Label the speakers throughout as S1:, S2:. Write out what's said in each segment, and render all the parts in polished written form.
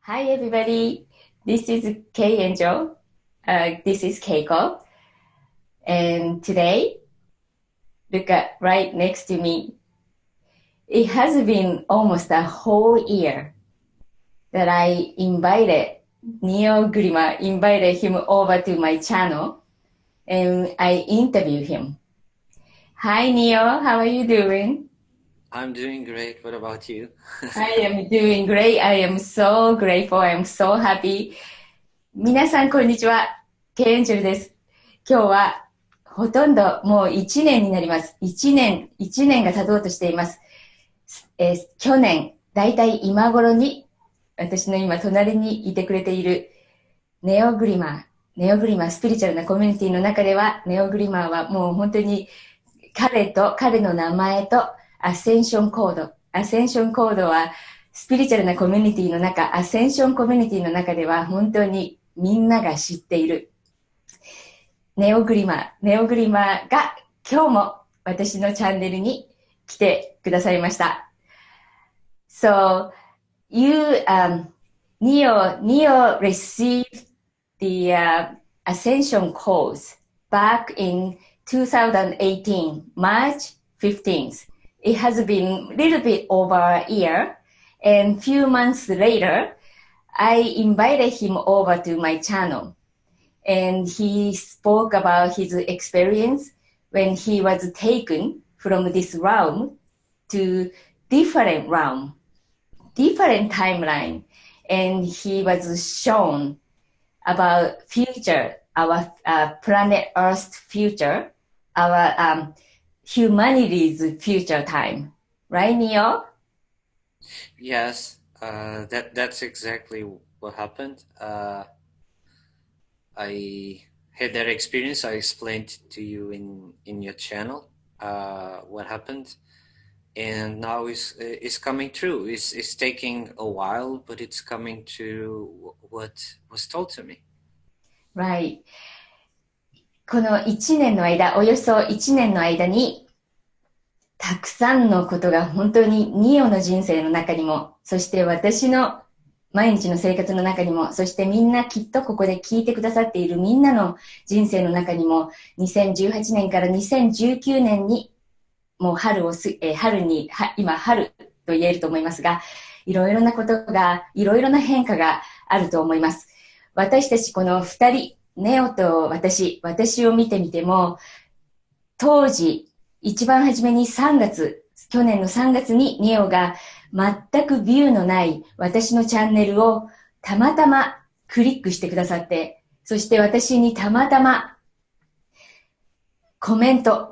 S1: Hi, everybody. This is K.Angel. This is Keiko. And today, look at right next to me. It has been almost a whole year that I invited Neo Glimmer, invited him over to my channel, and I interviewed him. Hi, Neo. How are you doing?
S2: I'm doing great. What about you?
S1: I am doing great. I am so grateful. I am so happy. 皆さん、こんにちは。ケインジェルです。今日はほとんどもう1年になります。1年が経とうとしています。去年、だいたい今頃に、私の今隣にいてくれているネオグリマー、スピリチュアルなコミュニティの中では、ネオグリマーはもう本当に彼の名前とアセンションコードはスピリチュアルなコミュニティの中、アセンションコミュニティの中では本当にみんなが知っているネオグリマーが今日も私のチャンネルに来てくださいました。So, Neo received the Ascension Codes back in 2018, March 15th. It has been a little bit over a year, and few months later, I invited him over to my channel, and he spoke about his experience when he was taken from this realm to different realm, different timeline, and he was shown about future, our planet Earth's future, our humanity's future time. Right, Neo?
S2: Yes, that's exactly what happened. I had that experience. I explained to you in your channel what happened, and now it's coming true. It's taking a while, but it's coming to what was told to me.
S1: Right. この1年の間、およそ1年の間に、たくさんのことが本当にニオの人生の中にも、そして私の毎日の生活の中にも、そしてみんなきっとここで聞いてくださっているみんなの人生の中にも、2018年から2019年に、もう今春と言えると思いますが、いろいろなことが、いろいろな変化があると思います。私たちこの2人、ネオと私を見てみても、当時、一番初めに去年の3月にネオが全くビューのない私のチャンネルをたまたまクリックしてくださって、そして私にたまたまコメント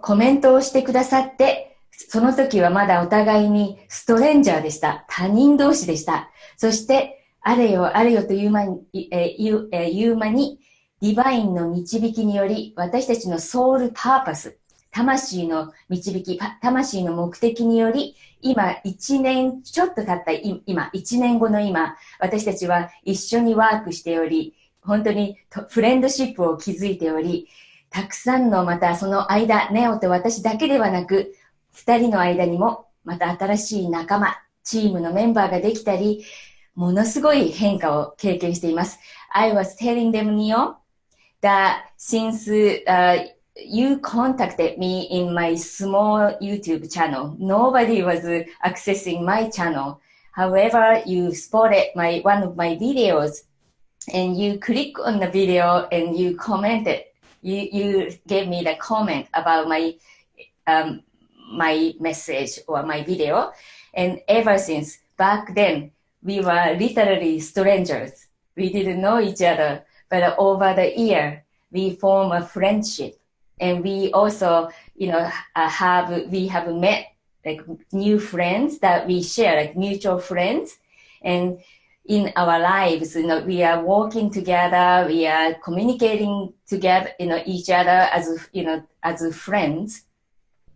S1: をしてくださって、その時はまだお互いにストレンジャーでした。他人同士でした。そして、あれよという間に、ディバインの導きにより、私たちのソウルパーパス、魂の導き、魂の目的により、今1年ちょっと経った今、1年後の今、私たちは一緒にワークしており、本当にフレンドシップを築いており、たくさんのまたその間、ネオと私だけではなく、2人の間にもまた新しい仲間、チームのメンバーができたり、ものすごい変化を経験しています。I was telling them, Neo, that since you contacted me in my small YouTube channel, nobody was accessing my channel. However, you spotted one of my videos, and you click on the video and you commented. You gave me the comment about my message or my video, and ever since back then, we were literally strangers. We didn't know each other, but over the year, we formed a friendship, and we also, we have met like new friends that we share, like mutual friends, and in our lives, we are working together, we are communicating together, each other as friends,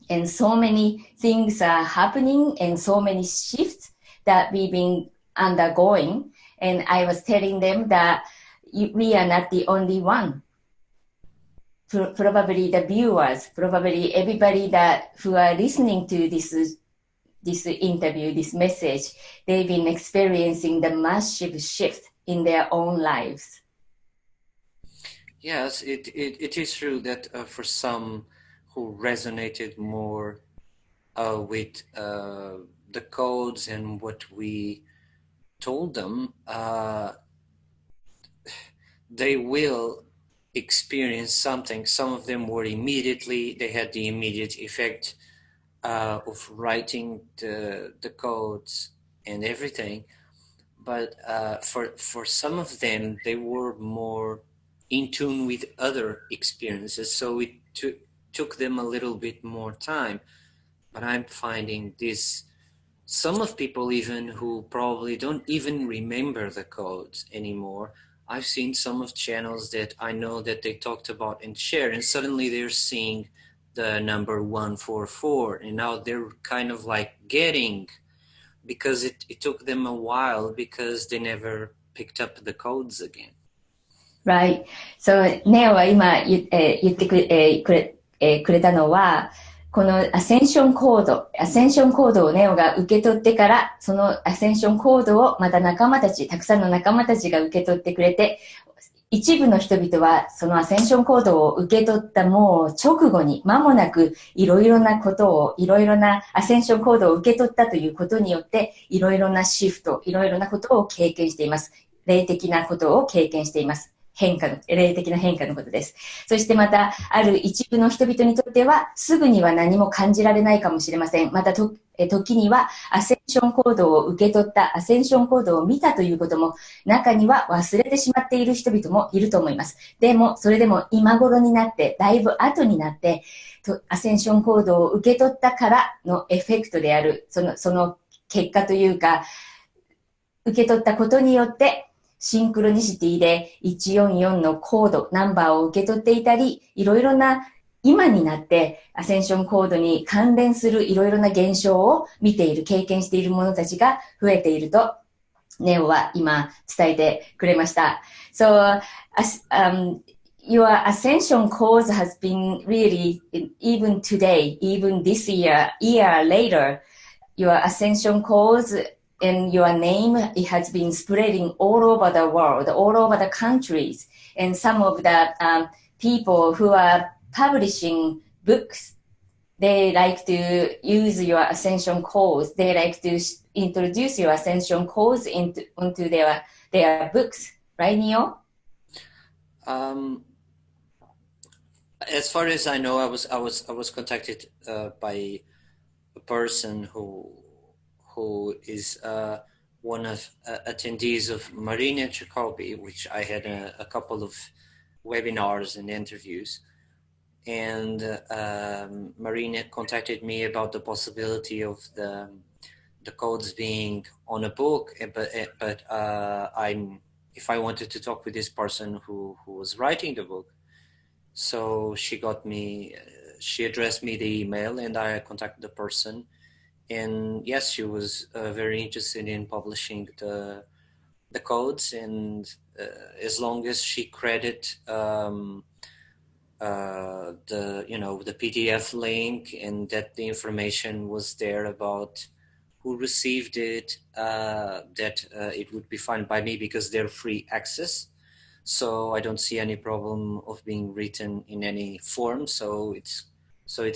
S1: and so many things are happening, and so many shifts that we've been undergoing. And I was telling them that we are not the only one. Probably the viewers, probably everybody who are listening to this this interview, this message, they've been experiencing the massive shift in their own lives.
S2: Yes, it is true that for some who resonated more with the codes and what we told them, they will experience something. Some of them were immediately, they had the immediate effect of writing the codes and everything. But for some of them, they were more in tune with other experiences. So it took them a little bit more time. But I'm finding this, some of people even who probably don't even remember the codes anymore. I've seen some of channels that I know that they talked about and shared, and suddenly they're seeing the number 144, and now they're kind of like getting, because it took them a while because they never picked up the codes again.
S1: Right. So,ネオは今言ってくれたのは、このアセンションコードをネオが受け取ってから、そのアセンションコードをまたたくさんの仲間たちが受け取ってくれて、一部の人々はそのアセンションコードを受け取ったもう直後に間もなくいろいろなアセンションコードを受け取ったということによっていろいろなシフト、いろいろなことを経験しています。霊的なことを経験しています。霊的な変化のことです。そしてまた、ある一部の人々にとっては、すぐには何も感じられないかもしれません。また時には、アセンションコードを受け取った、アセンションコードを見たということも、中には忘れてしまっている人々もいると思います。でも、それでも今頃になって、だいぶ後になって、アセンションコードを受け取ったからのエフェクトである、その結果というか、受け取ったことによって、シンクロニシティで144のコード、ナンバーを受け取っていたり、いろいろな今になってアセンションコードに関連するいろいろな現象を見ている、経験している者たちが増えていると、ネオは今伝えてくれました。So, your ascension codes has been really, even today, even this year later, your ascension codes and your name, it has been spreading all over the world, all over the countries. And some of the people who are publishing books, they like to use your ascension codes. They like to introduce your ascension codes onto their books. Right, Neo?
S2: As far as I know, I was contacted by a person who is one of attendees of Marina Jacobi, which I had a couple of webinars and interviews. And Marina contacted me about the possibility of the codes being on a book, but if I wanted to talk with this person who was writing the book, so she addressed me the email, and I contacted the person. And yes, she was very interested in publishing the codes, and as long as she credit the PDF link and that the information was there about who received it, that it would be fine by me because they're free access. So I don't see any problem of being written in any form. So it's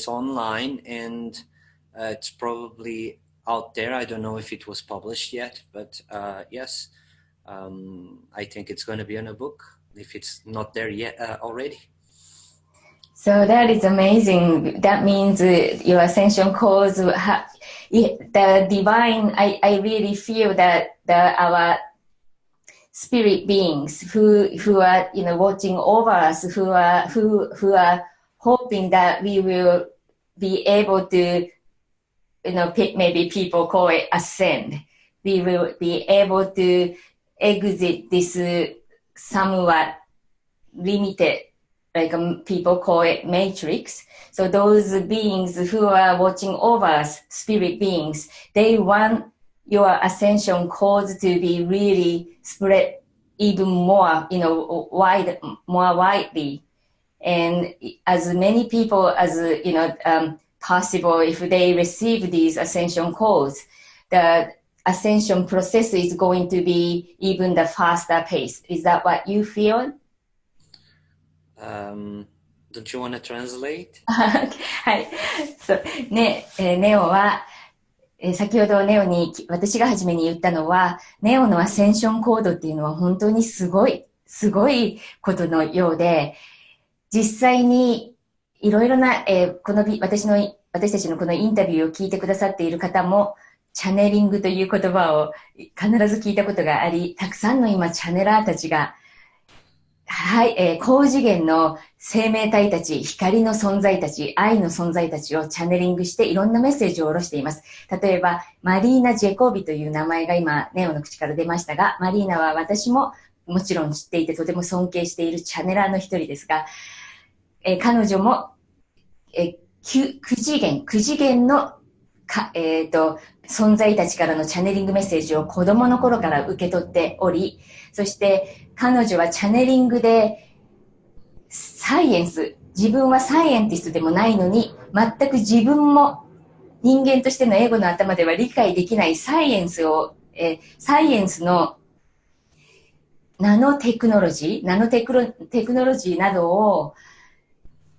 S2: online, and it's probably out there. I don't know if it was published yet, but yes, I think it's going to be in a book if it's not there yet already.
S1: So that is amazing. That means your ascension codes, the divine. I really feel that our spirit beings who are watching over us, who are hoping that we will be able to. Maybe people call it ascend. We will be able to exit this somewhat limited, like people call it matrix. So those beings who are watching over us, spirit beings, they want your ascension codes to be really spread even more, more widely. And as many people as, possible if they receive these ascension codes, the ascension process is going to be even the faster pace. Is that what you feel?
S2: Don't you want to translate?
S1: はい。そう。ね、ネオは、先ほどネオに、私が初めに言ったのは、ネオのアセンションコードっていうのは本当にすごいことのようで、実際にいろいろな、私たちのこのインタビューを聞いてくださっている方も、チャネリングという言葉を必ず聞いたことがあり、たくさんの今チャネラーたちが、はい、高次元の生命体たち、光の存在たち、愛の存在たちをチャネリングしていろんなメッセージを下ろしています。例えば、マリーナ・ジェコビという名前が今、ネオの口から出ましたが、マリーナは私ももちろん知っていてとても尊敬しているチャネラーの一人ですが、彼女も、9次元の存在たちからのチャネリングメッセージを子供の頃から受け取っており、そして彼女はチャネリングで自分はサイエンティストでもないのに、全く自分も人間としてのエゴの頭では理解できないサイエンスのナノテクノロジーなどを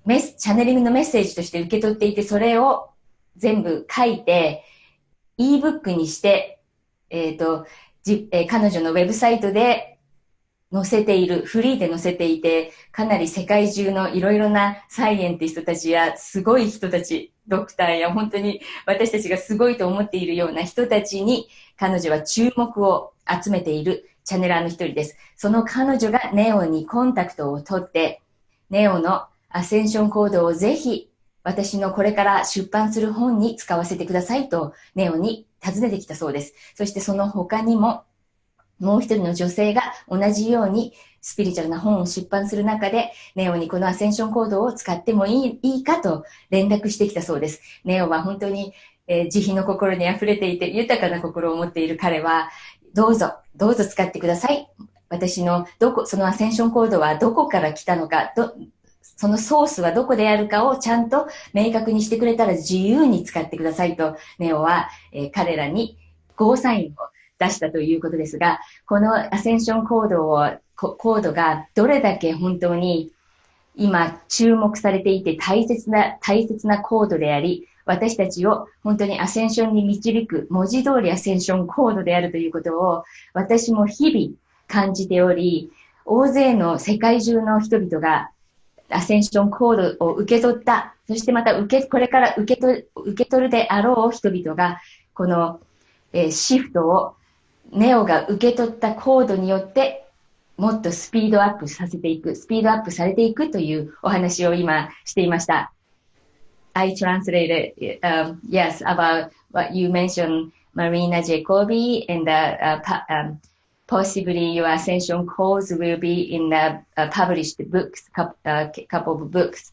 S1: チャネリングのメッセージとして受け取っていて、それを全部書いて、ebook にして、彼女のウェブサイトで載せている、フリーで載せていて、かなり世界中のいろいろなサイエンティストたちや、すごい人たち、ドクターや本当に私たちがすごいと思っているような人たちに、彼女は注目を集めているチャネラーの一人です。その彼女がネオにコンタクトを取って、ネオのアセンションコードをぜひ私のこれから出版する本に使わせてくださいとネオに尋ねてきたそうです。そしてその他にももう一人の女性が同じようにスピリチュアルな本を出版する中でネオにこのアセンションコードを使ってもいいかと連絡してきたそうです。ネオは本当に、慈悲の心に溢れていて豊かな心を持っている彼はどうぞ使ってください。私のそのアセンションコードはどこから来たのか、そのソースはどこであるかをちゃんと明確にしてくれたら自由に使ってくださいと、ネオは、彼らにゴーサインを出したということですが、このアセンションコードがどれだけ本当に今注目されていて大切なコードであり、私たちを本当にアセンションに導く文字通りアセンションコードであるということを私も日々感じており、大勢の世界中の人々がアセンションコードを受け取った。そしてまたこれから受け取るであろう人々が、この、シフトを、ネオが受け取ったコードによって、もっとスピードアップされていくというお話を今していました。I translated, yes, about what you mentioned, Marina Jacobi, and possibly your ascension codes will be in the published books, couple of books.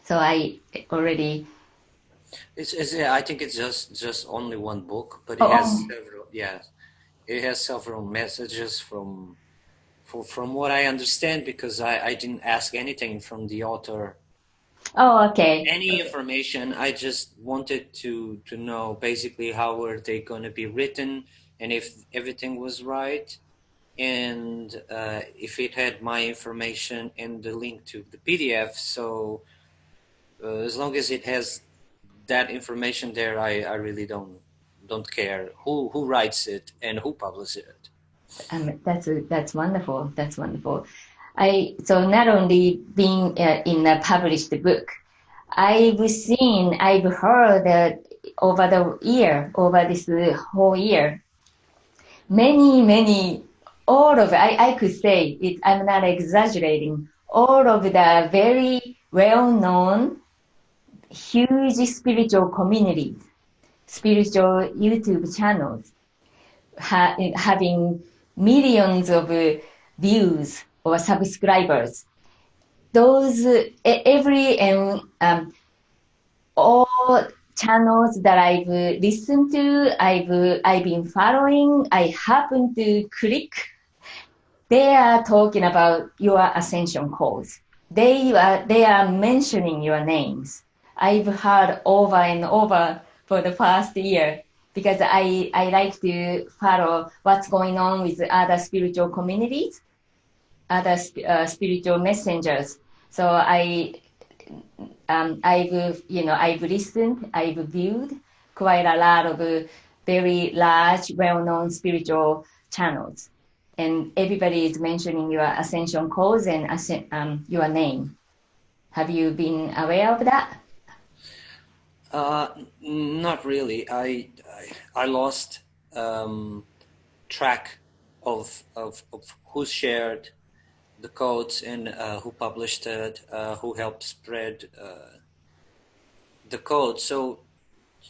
S1: So I already.
S2: I think it's just only one book, but it has several. Yeah, it has several messages from what I understand, because I didn't ask anything from the author.
S1: Oh, okay.
S2: Any information. I just wanted to know basically how were they going to be written, and if everything was right, and if it had my information and the link to the PDF. So as long as it has that information there, I really don't care who writes it and who publishes it.
S1: That's wonderful. That's wonderful. So not only being in a published book, I've heard that over this whole year, many, all of, I could say it, I'm not exaggerating, all of the very well-known, huge spiritual communities, spiritual YouTube channels, having millions of views or subscribers. Those, all channels that I've listened to, I've been following, I happen to click, they are talking about your ascension codes. They are mentioning your names. I've heard over and over for the past year because I like to follow what's going on with other spiritual communities, other spiritual messengers. So I've listened, I've viewed quite a lot of very large, well-known spiritual channels. And everybody is mentioning your Ascension Codes and your name. Have you been aware of that?
S2: Not really. I lost track of who shared the codes and who published it, who helped spread the code. So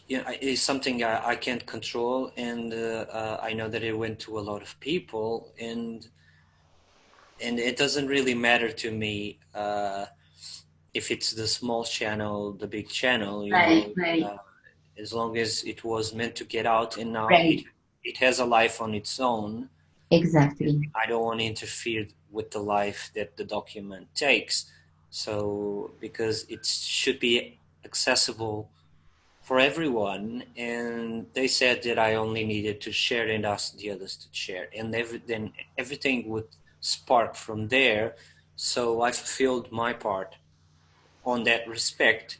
S2: it's something I can't control, and I know that it went to a lot of people, and it doesn't really matter to me if it's the small channel, the big channel,
S1: Right.
S2: as long as it was meant to get out, and now
S1: Right.
S2: it has a life on its own.
S1: Exactly.
S2: I don't want to interfere with the life that the document takes. So, because it should be accessible for everyone, and they said that I only needed to share and ask the others to share, and then everything would spark from there. So I fulfilled my part on that respect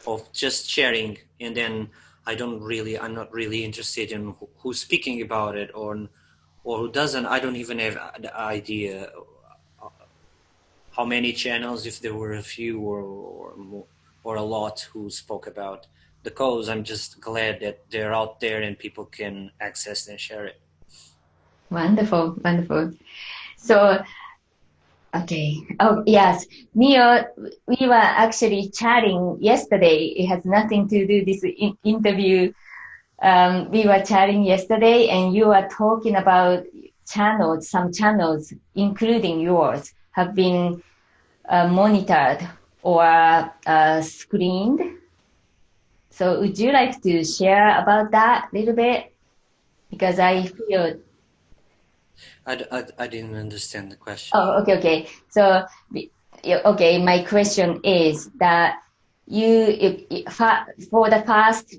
S2: of just sharing, and then I'm not really interested in who's speaking about it or who doesn't. I don't even have the idea how many channels, if there were a few or a lot who spoke about the codes. I'm just glad that they're out there and people can access and share it.
S1: Wonderful. Wonderful. So, okay. Oh, yes. Neo, we were actually chatting yesterday. It has nothing to do this interview. We were chatting yesterday and you were talking about channels, some channels, including yours, have been monitored or screened. So would you like to share about that a little bit? Because I feel,
S2: I didn't understand the question.
S1: oh, okay. So, okay, my question is that for the past,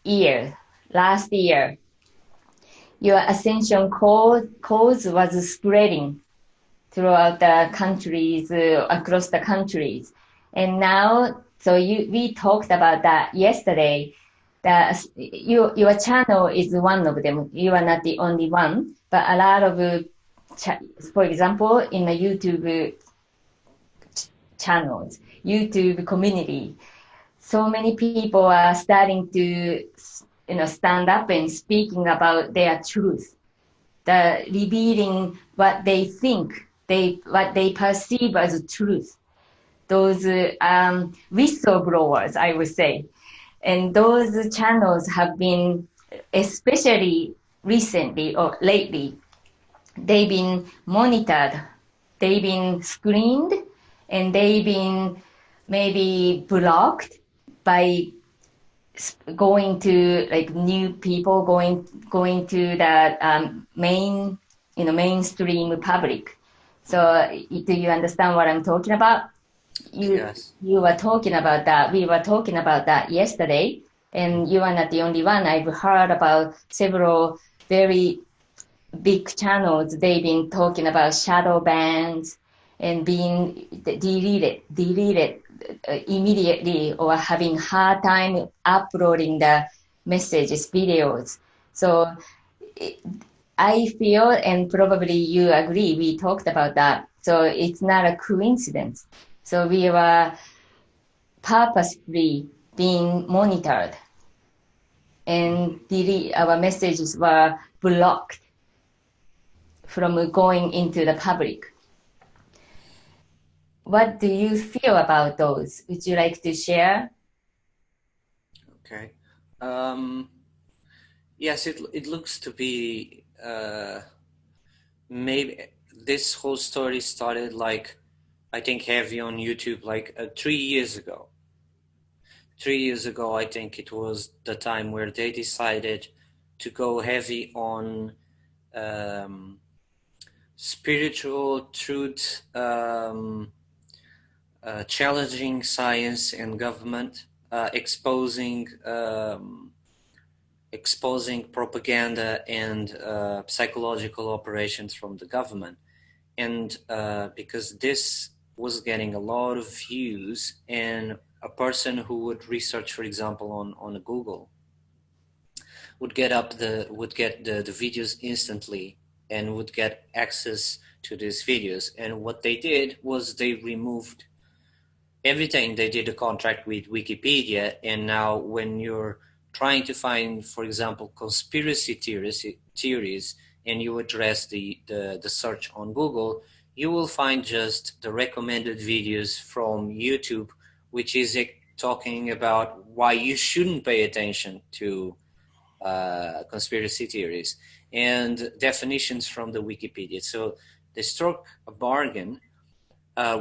S1: year, last year, your Ascension codes was spreading throughout the countries, across the countries. And now, so we talked about that yesterday, that your channel is one of them. You are not the only one, but a lot of, for example, in the YouTube channels, YouTube community, so many people are starting to, stand up and speaking about their truth, revealing what they think, what they perceive as truth. Those whistleblowers, I would say. And those channels have been, especially recently or lately, they've been monitored, they've been screened, and they've been maybe blocked by going to like new people going to the mainstream public. So do you understand what I'm talking about?
S2: Yes.
S1: You were talking about that. We were talking about that yesterday, and you are not the only one. I've heard about several very big channels. They've been talking about shadow bans and being deleted immediately, or having hard time uploading the messages, videos. So I feel, and probably you agree, we talked about that. So it's not a coincidence. So we were purposefully being monitored, and our messages were blocked from going into the public. What do you feel about those? Would you like to share?
S2: Okay. Yes, it looks to be maybe this whole story started like I think heavy on YouTube like 3 years ago. 3 years ago, I think it was the time where they decided to go heavy on spiritual truth challenging science and government, exposing propaganda and psychological operations from the government. And because this was getting a lot of views, and a person who would research, for example, on Google would get the videos instantly and would get access to these videos. And what they did was they removed everything. They did a contract with Wikipedia, and now when you're trying to find, for example, conspiracy theories, and you address the search on Google, you will find just the recommended videos from YouTube, which is talking about why you shouldn't pay attention to conspiracy theories, and definitions from the Wikipedia. So they struck a bargain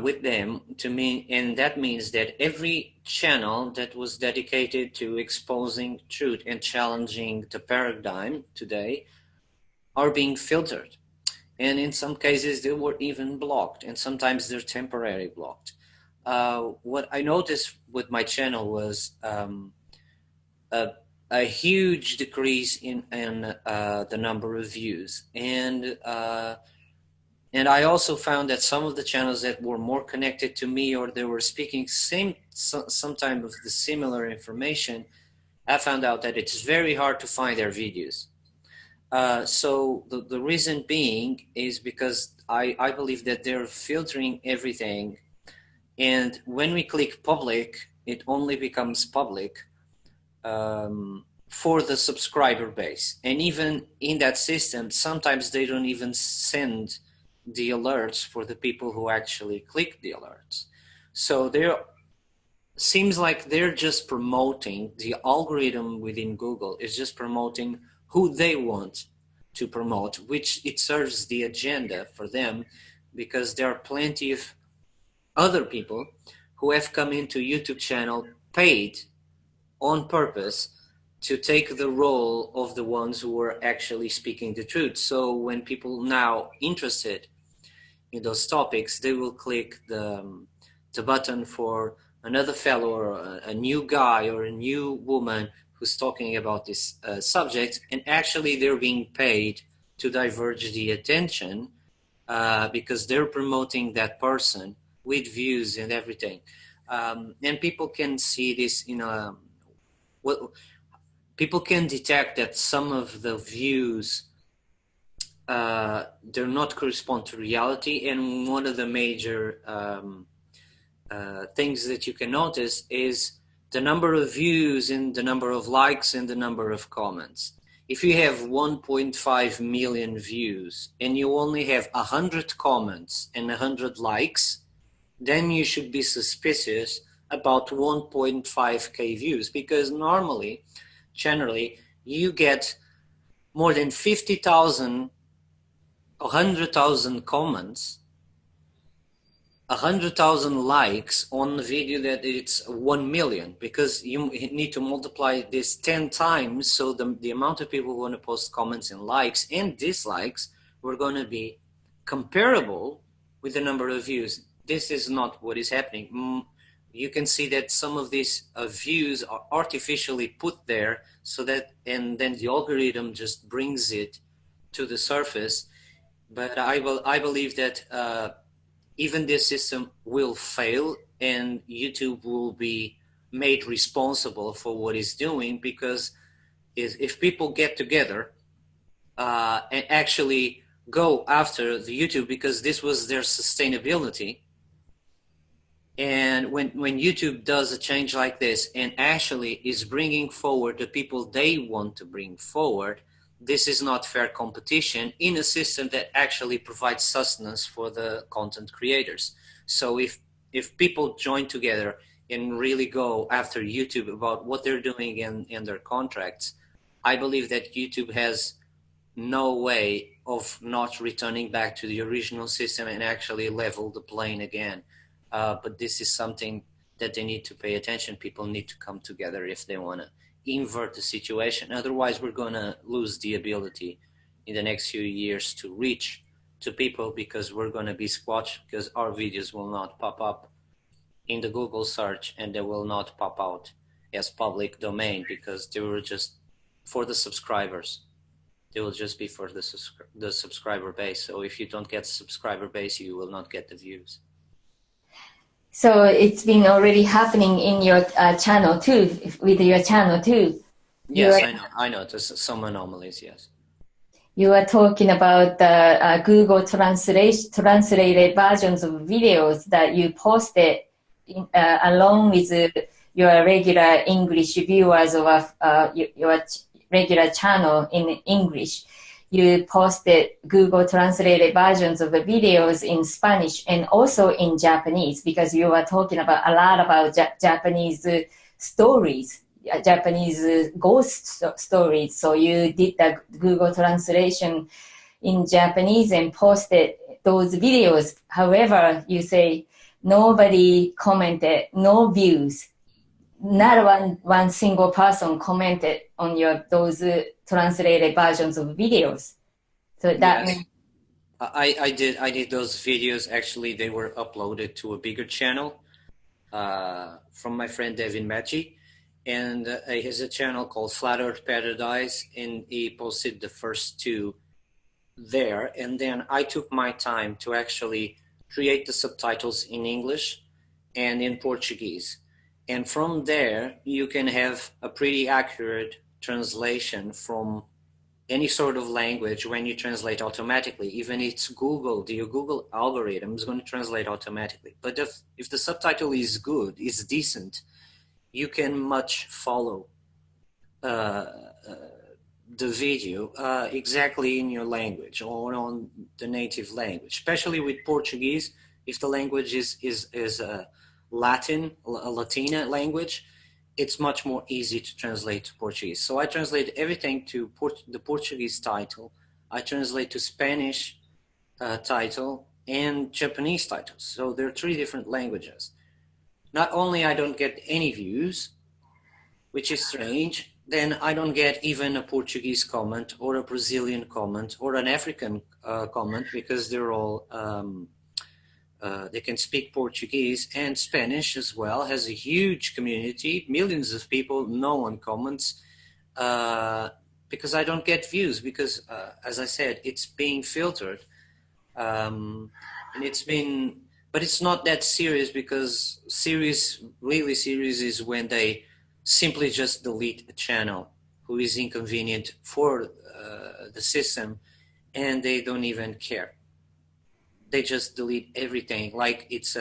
S2: with them to mean, and that means that every channel that was dedicated to exposing truth and challenging the paradigm today are being filtered. And in some cases, they were even blocked, and sometimes they're temporarily blocked. What I noticed with my channel was a huge decrease in the number of views. And I also found that some of the channels that were more connected to me, or they were speaking sometime of the similar information, I found out that it's very hard to find their videos. So the reason being is because I believe that they're filtering everything. And when we click public, it only becomes public for the subscriber base. And even in that system, sometimes they don't even send the alerts for the people who actually click the alerts. So there seems like they're just promoting, the algorithm within Google is just promoting who they want to promote, which it serves the agenda for them, because there are plenty of other people who have come into YouTube channel paid on purpose to take the role of the ones who are actually speaking the truth. So when people now interested in those topics, they will click the button for another fellow or a new guy or a new woman who's talking about this subject, and actually they're being paid to diverge the attention because they're promoting that person with views and everything. And people can see this in a... people can detect that some of the views do not correspond to reality, and one of the major things that you can notice is the number of views and the number of likes and the number of comments. If you have 1.5 million views and you only have 100 comments and 100 likes, then you should be suspicious about 1.5k views, because normally, generally, you get more than 50,000, 100,000 comments, 100,000 likes on the video that it's 1 million, because you need to multiply this 10 times. So the amount of people who want to post comments and likes and dislikes were going to be comparable with the number of views. This is not what is happening. You can see that some of these views are artificially put there, so that, and then the algorithm just brings it to the surface. But I believe that even this system will fail, and YouTube will be made responsible for what it's doing, because if people get together and actually go after the YouTube, because this was their sustainability, and when YouTube does a change like this and actually is bringing forward the people they want to bring forward, this is not fair competition in a system that actually provides sustenance for the content creators. So if people join together and really go after YouTube about what they're doing in their contracts, I believe that YouTube has no way of not returning back to the original system and actually level the playing again. But this is something that they need to pay attention. People need to come together if they want to invert the situation. Otherwise, we're going to lose the ability in the next few years to reach to people, because we're going to be squashed, because our videos will not pop up in the Google search, and they will not pop out as public domain because they were just for the subscribers. They will just be for the subscriber base. So if you don't get subscriber base, you will not get the views.
S1: So it's been already happening in your channel too, with your channel too.
S2: Yes, I know. There's some anomalies, yes.
S1: You are talking about the Google translated versions of videos that you posted along with your regular English viewers of your regular channel in English. You posted Google translated versions of the videos in Spanish and also in Japanese, because you were talking about a lot about Japanese stories. Japanese ghost stories. So you did the Google translation in Japanese and posted those videos. However, you say nobody commented, no views. Not one single person commented on those translated versions of videos. So that
S2: yes. I did those videos. Actually, they were uploaded to a bigger channel from my friend Devin Maggi. And he has a channel called Flat Earth Paradise, and he posted the first two there. And then I took my time to actually create the subtitles in English and in Portuguese. And from there, you can have a pretty accurate translation from any sort of language when you translate automatically. Even it's Google, the Google algorithm is going to translate automatically. But if the subtitle is good, is decent, you can much follow the video exactly in your language or on the native language, especially with Portuguese. If the language is a Latina language, it's much more easy to translate to Portuguese. So I translate everything to the Portuguese title. I translate to Spanish title and Japanese titles. So there are 3 different languages. Not only I don't get any views, which is strange, then I don't get even a Portuguese comment or a Brazilian comment or an African comment, because they're all, they can speak Portuguese, and Spanish as well has a huge community, millions of people, no one comments, because I don't get views, because as I said, it's being filtered, and it's been, but it's not that serious, because really serious is when they simply just delete a channel who is inconvenient for the system, and they don't even care. They just delete everything. Like it's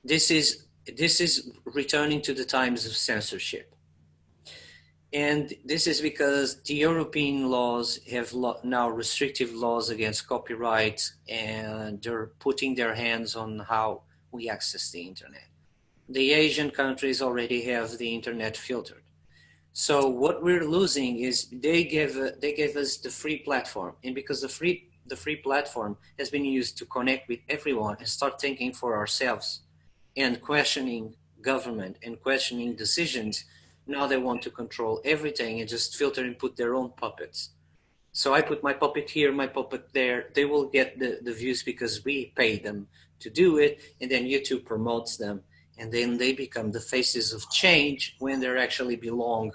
S2: this is returning to the times of censorship. And this is because the European laws have now restrictive laws against copyright, and they're putting their hands on how we access the internet. The Asian countries already have the internet filtered. So what we're losing is they gave us the free platform, and because the free platform has been used to connect with everyone and start thinking for ourselves and questioning government and questioning decisions, now they want to control everything and just filter and put their own puppets. So I put my puppet here, my puppet there. They will get the views because we pay them to do it, and then YouTube promotes them, and then they become the faces of change when they actually belong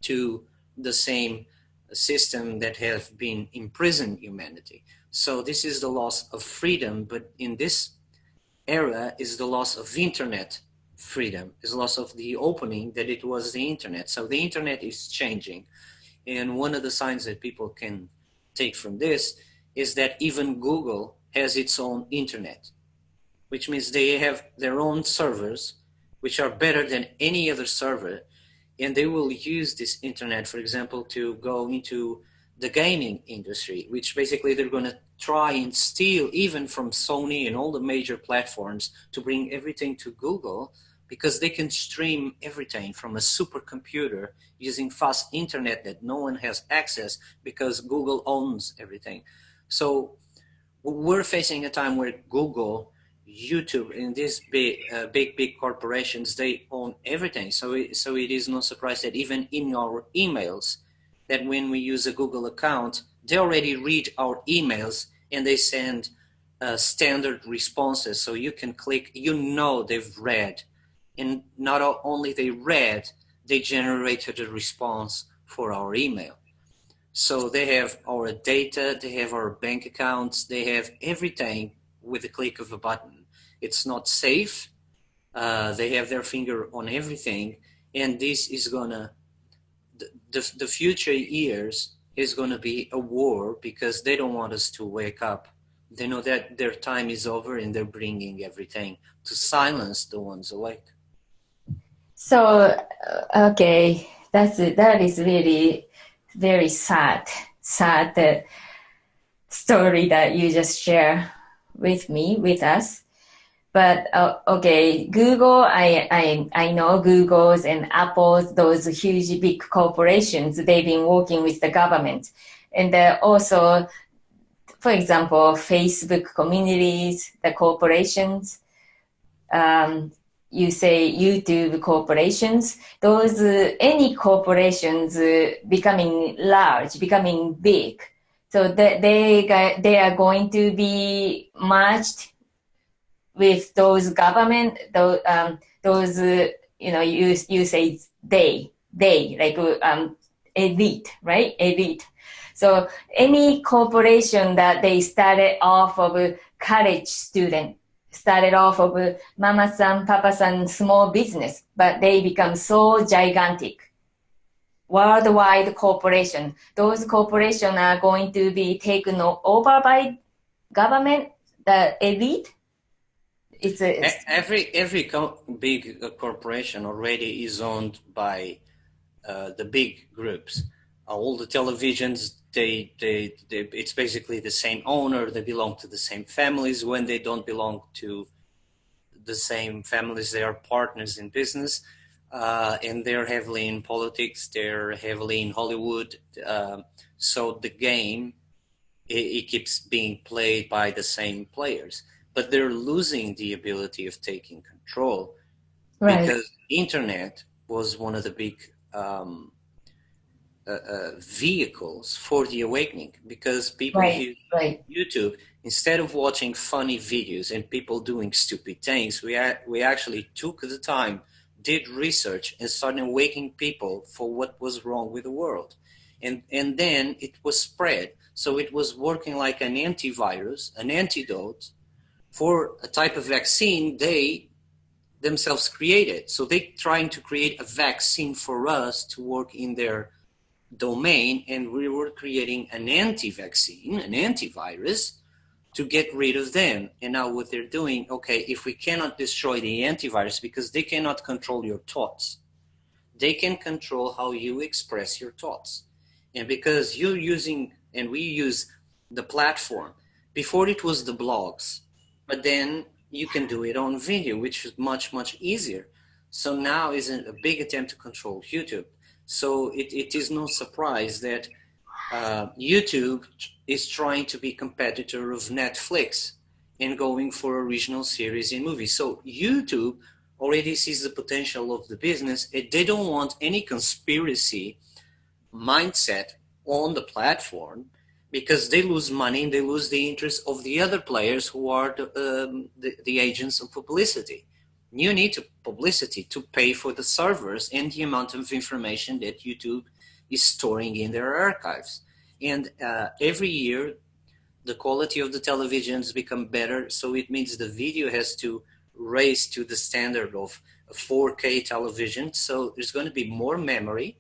S2: to the same system that have been imprisoned humanity. So this is the loss of freedom, but in this era is the loss of internet freedom, is the loss of the opening that it was the internet. So the internet is changing. And one of the signs that people can take from this is that even Google has its own internet, which means they have their own servers, which are better than any other server. And they will use this internet, for example, to go into the gaming industry, which basically they're going to try and steal even from Sony and all the major platforms to bring everything to Google, because they can stream everything from a supercomputer using fast internet that no one has access, because Google owns everything. So we're facing a time where Google, YouTube, and these big corporations, they own everything. So it is no surprise that even in our emails, that when we use a Google account, they already read our emails and they send standard responses. So you can click, you know they've read. And not only they read, they generated a response for our email. So they have our data, they have our bank accounts, they have everything with a click of a button. It's not safe. They have their finger on everything. And this is gonna, the future years is gonna be a war because they don't want us to wake up. They know that their time is over and they're bringing everything to silence the ones awake.
S1: So, okay, that is really very sad story that you just share with us. But okay, Google, I know Google's and Apple's, those huge big corporations, they've been working with the government. And also, for example, Facebook communities, the corporations, you say YouTube corporations, those any corporations becoming large, becoming big. So that they are going to be merged with those government, those you say they like elite, right? Elite. So any corporation that they started off of a college student, started off of a mama-san, papa-san small business, but they become so gigantic. Worldwide corporation. Those corporations are going to be taken over by government, the elite. It's
S2: every big corporation already is owned by the big groups. All the televisions, it's basically the same owner. They belong to the same families. When they don't belong to the same families, they are partners in business, and they're heavily in politics. They're heavily in Hollywood. So the game, it keeps being played by the same players, but they're losing the ability of taking control, right? Because internet was one of the big vehicles for the awakening, because people use YouTube instead of watching funny videos and people doing stupid things. We actually took the time, did research, and started awakening people for what was wrong with the world, and then it was spread. So it was working like an antivirus, an antidote for a type of vaccine they themselves created. So they're trying to create a vaccine for us to work in their domain, and we were creating an anti-vaccine, an antivirus, to get rid of them. And now what they're doing, okay, if we cannot destroy the antivirus, because they cannot control your thoughts, they can control how you express your thoughts. And because you're using, and we use the platform, before it was the blogs, but then you can do it on video, which is much, much easier. So now is a big attempt to control YouTube. So it is no surprise that YouTube is trying to be competitor of Netflix and going for original series and movies. So YouTube already sees the potential of the business, and they don't want any conspiracy mindset on the platform, because they lose money and they lose the interest of the other players who are the agents of publicity. You need publicity to pay for the servers and the amount of information that YouTube is storing in their archives. And every year, the quality of the televisions become better. So it means the video has to raise to the standard of a 4K television. So there's going to be more memory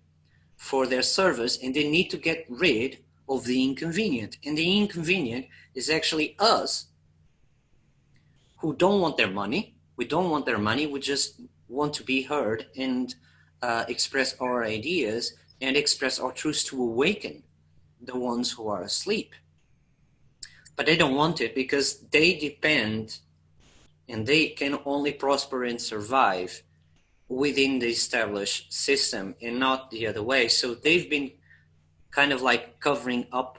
S2: for their servers, and they need to get rid of the inconvenient. And the inconvenient is actually us, who don't want their money. We don't want their money. We just want to be heard and express our ideas and express our truths to awaken the ones who are asleep. But they don't want it, because they depend, and they can only prosper and survive within the established system and not the other way. So they've been kind of like covering up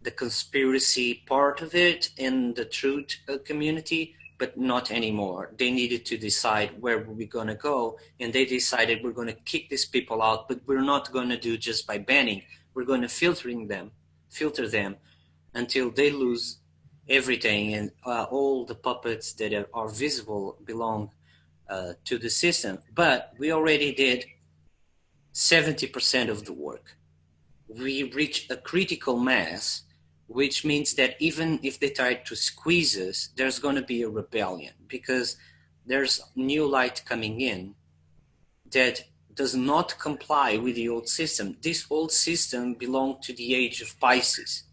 S2: the conspiracy part of it in the truth community, but not anymore. They needed to decide where we're going to go, and they decided we're going to kick these people out, but we're not going to do just by banning. We're going to filter them until they lose everything, and all the puppets that are visible belong to the system. But we already did 70% of the work. We reach a critical mass, which means that even if they try to squeeze us, there's going to be a rebellion, because there's new light coming in that does not comply with the old system. This old system belonged to the age of Pisces.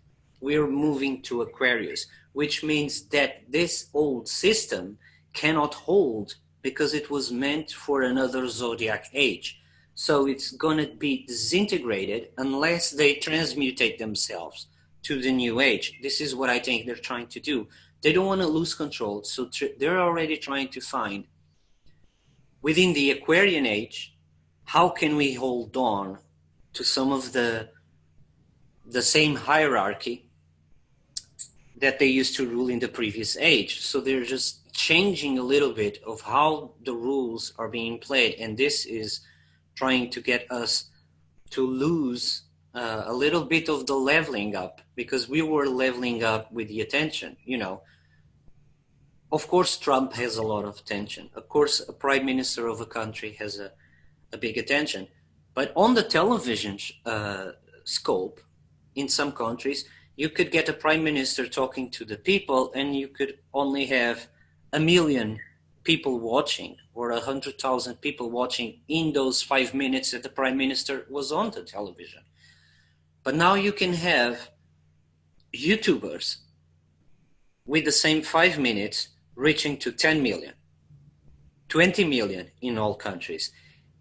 S2: We're moving to Aquarius, which means that this old system cannot hold because it was meant for another zodiac age. So it's going to be disintegrated unless they transmutate themselves to the new age. This is what I think they're trying to do. They don't want to lose control, so they're already trying to find, within the Aquarian age, how can we hold on to some of the same hierarchy that they used to rule in the previous age. So they're just changing a little bit of how the rules are being played, and this is trying to get us to lose a little bit of the leveling up, because we were leveling up with the attention, you know. Of course, Trump has a lot of attention. Of course, a prime minister of a country has a big attention. But on the television scope, in some countries, you could get a prime minister talking to the people, and you could only have 1 million people watching, or 100,000 people watching in those 5 minutes that the prime minister was on the television. But now you can have YouTubers with the same 5 minutes reaching to 10 million, 20 million in all countries.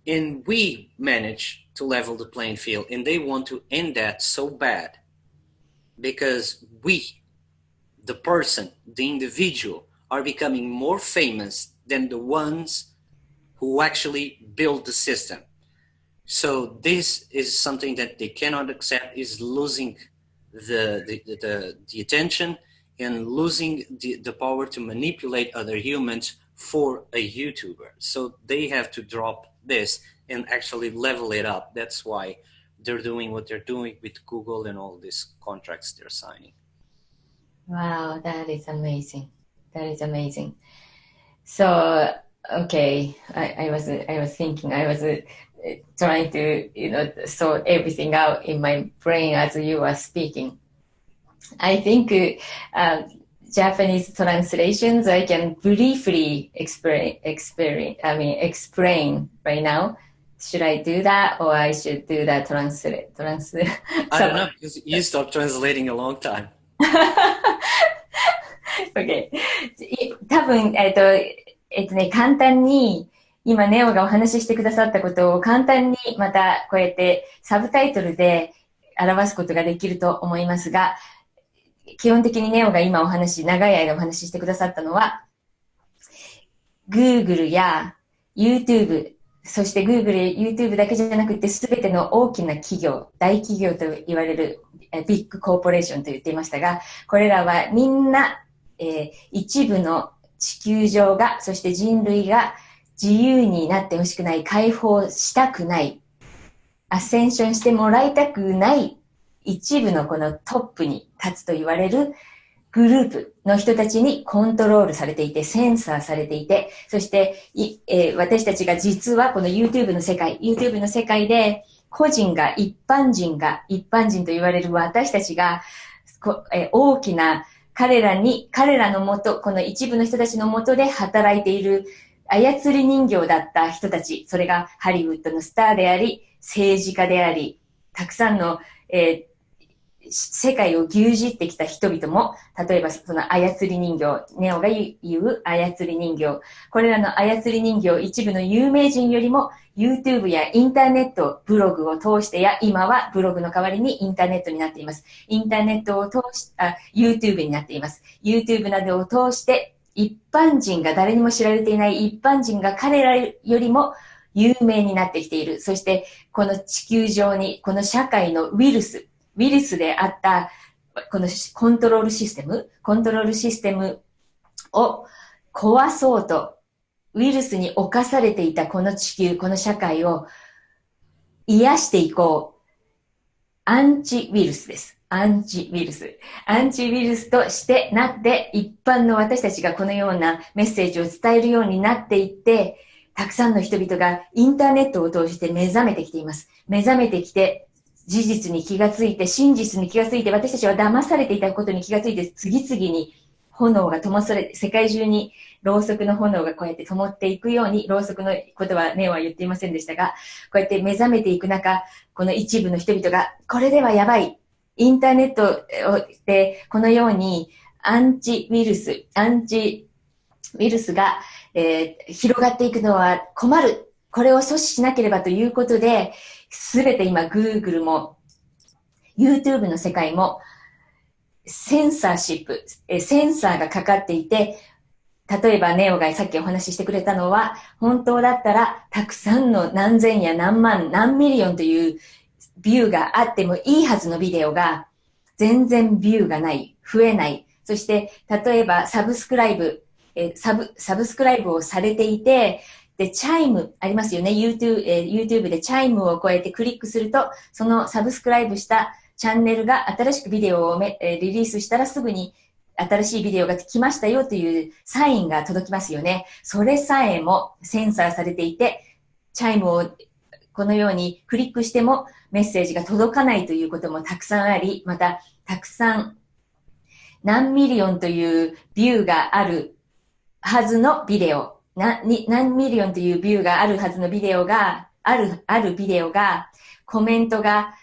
S2: And we manage to level the playing field, and they want to end that so bad, because we, the person, the individual, are becoming more famous than the ones who actually build the system. So this is something that they cannot accept, is losing the attention and losing the power to manipulate other humans for a YouTuber. So they have to drop this and actually level it up. That's why they're doing what they're doing with Google and all these contracts they're signing.
S1: Wow, that is amazing. That is amazing. So, okay, I was thinking, I was trying to, sort everything out in my brain as you were speaking. I think Japanese translations I can briefly explain right now. Should I do that, or I should do that translate?
S2: I don't know, because you stopped translating a long time.
S1: Okay. 多分、簡単に、今、ネオがお話ししてくださったことを簡単にまたこうやってサブタイトルで表すことができると思いますが、基本的にネオが今長い間お話ししてくださったのは、Google や YouTube、そして Google や YouTube だけじゃなくて、すべての大きな企業、大企業と言われるビッグコーポレーションと言っていましたが、これらはみんな、一部の地球上が、そして人類が自由になってほしくない、解放したくない、アセンションしてもらいたくない一部のこのトップに立つと言われるグループの人たちにコントロールされていて、センサーされていて、そして、私たちが実はこの YouTube の世界で個人が、一般人と言われる私たちが、大きな彼らのもと、この一部の人たちのもとで働いている操り人形だった人たち、それがハリウッドのスターであり、政治家であり、たくさんの、世界を牛耳ってきた人々も、例えばその操り人形、ネオが言う操り人形、これらの操り人形、一部の有名人よりも YouTube やインターネット、ブログを通してや、今はブログの代わりにインターネットになっています。インターネットを通し、YouTube になっています。YouTube などを通して、一般人が誰にも知られていない一般人が彼らよりも有名になってきている。そして、この地球上に、この社会のウイルスであった、このコントロールシステムを壊そうと、ウイルスに侵されていたこの地球、この社会を癒していこう。アンチウイルスです。アンチウイルス。アンチウイルスとしてなって、一般の私たちがこのようなメッセージを伝えるようになっていって、たくさんの人々がインターネットを通して目覚めてきています。目覚めてきて、事実に気がついて、真実に気がついて、私たちは騙されていたことに気がついて、次々に炎が灯されて、世界中にろうそくの炎がこうやって灯っていくように、ろうそくのことはネオは言っていませんでしたが、こうやって目覚めていく中、この一部の人々が、これではやばい。インターネットでこのようにアンチウイルスが、広がっていくのは困る。これを阻止しなければということで、すべて今 Google も YouTube の世界もセンサーシップ、センサーがかかっていて、例えばネオがさっきお話ししてくれたのは、本当だったらたくさんの何千や何万何ミリオンというビューがあってもいいはずのビデオが全然ビューがない、増えない。そして例えばサブスクライブをされていて、で、チャイムありますよね。YouTube でチャイムをこうやってクリックすると、そのサブスクライブしたチャンネルが新しくビデオをリリースしたらすぐに新しいビデオが来ましたよというサインが届きますよね。それさえもセンサーされていて、チャイムをこのようにクリックしてもメッセージが届かないということもたくさんあり、またたくさん何ミリオンというビューがあるはずのビデオ、何ミリオンというビューがあるはずのビデオが、あるビデオが、コメントが、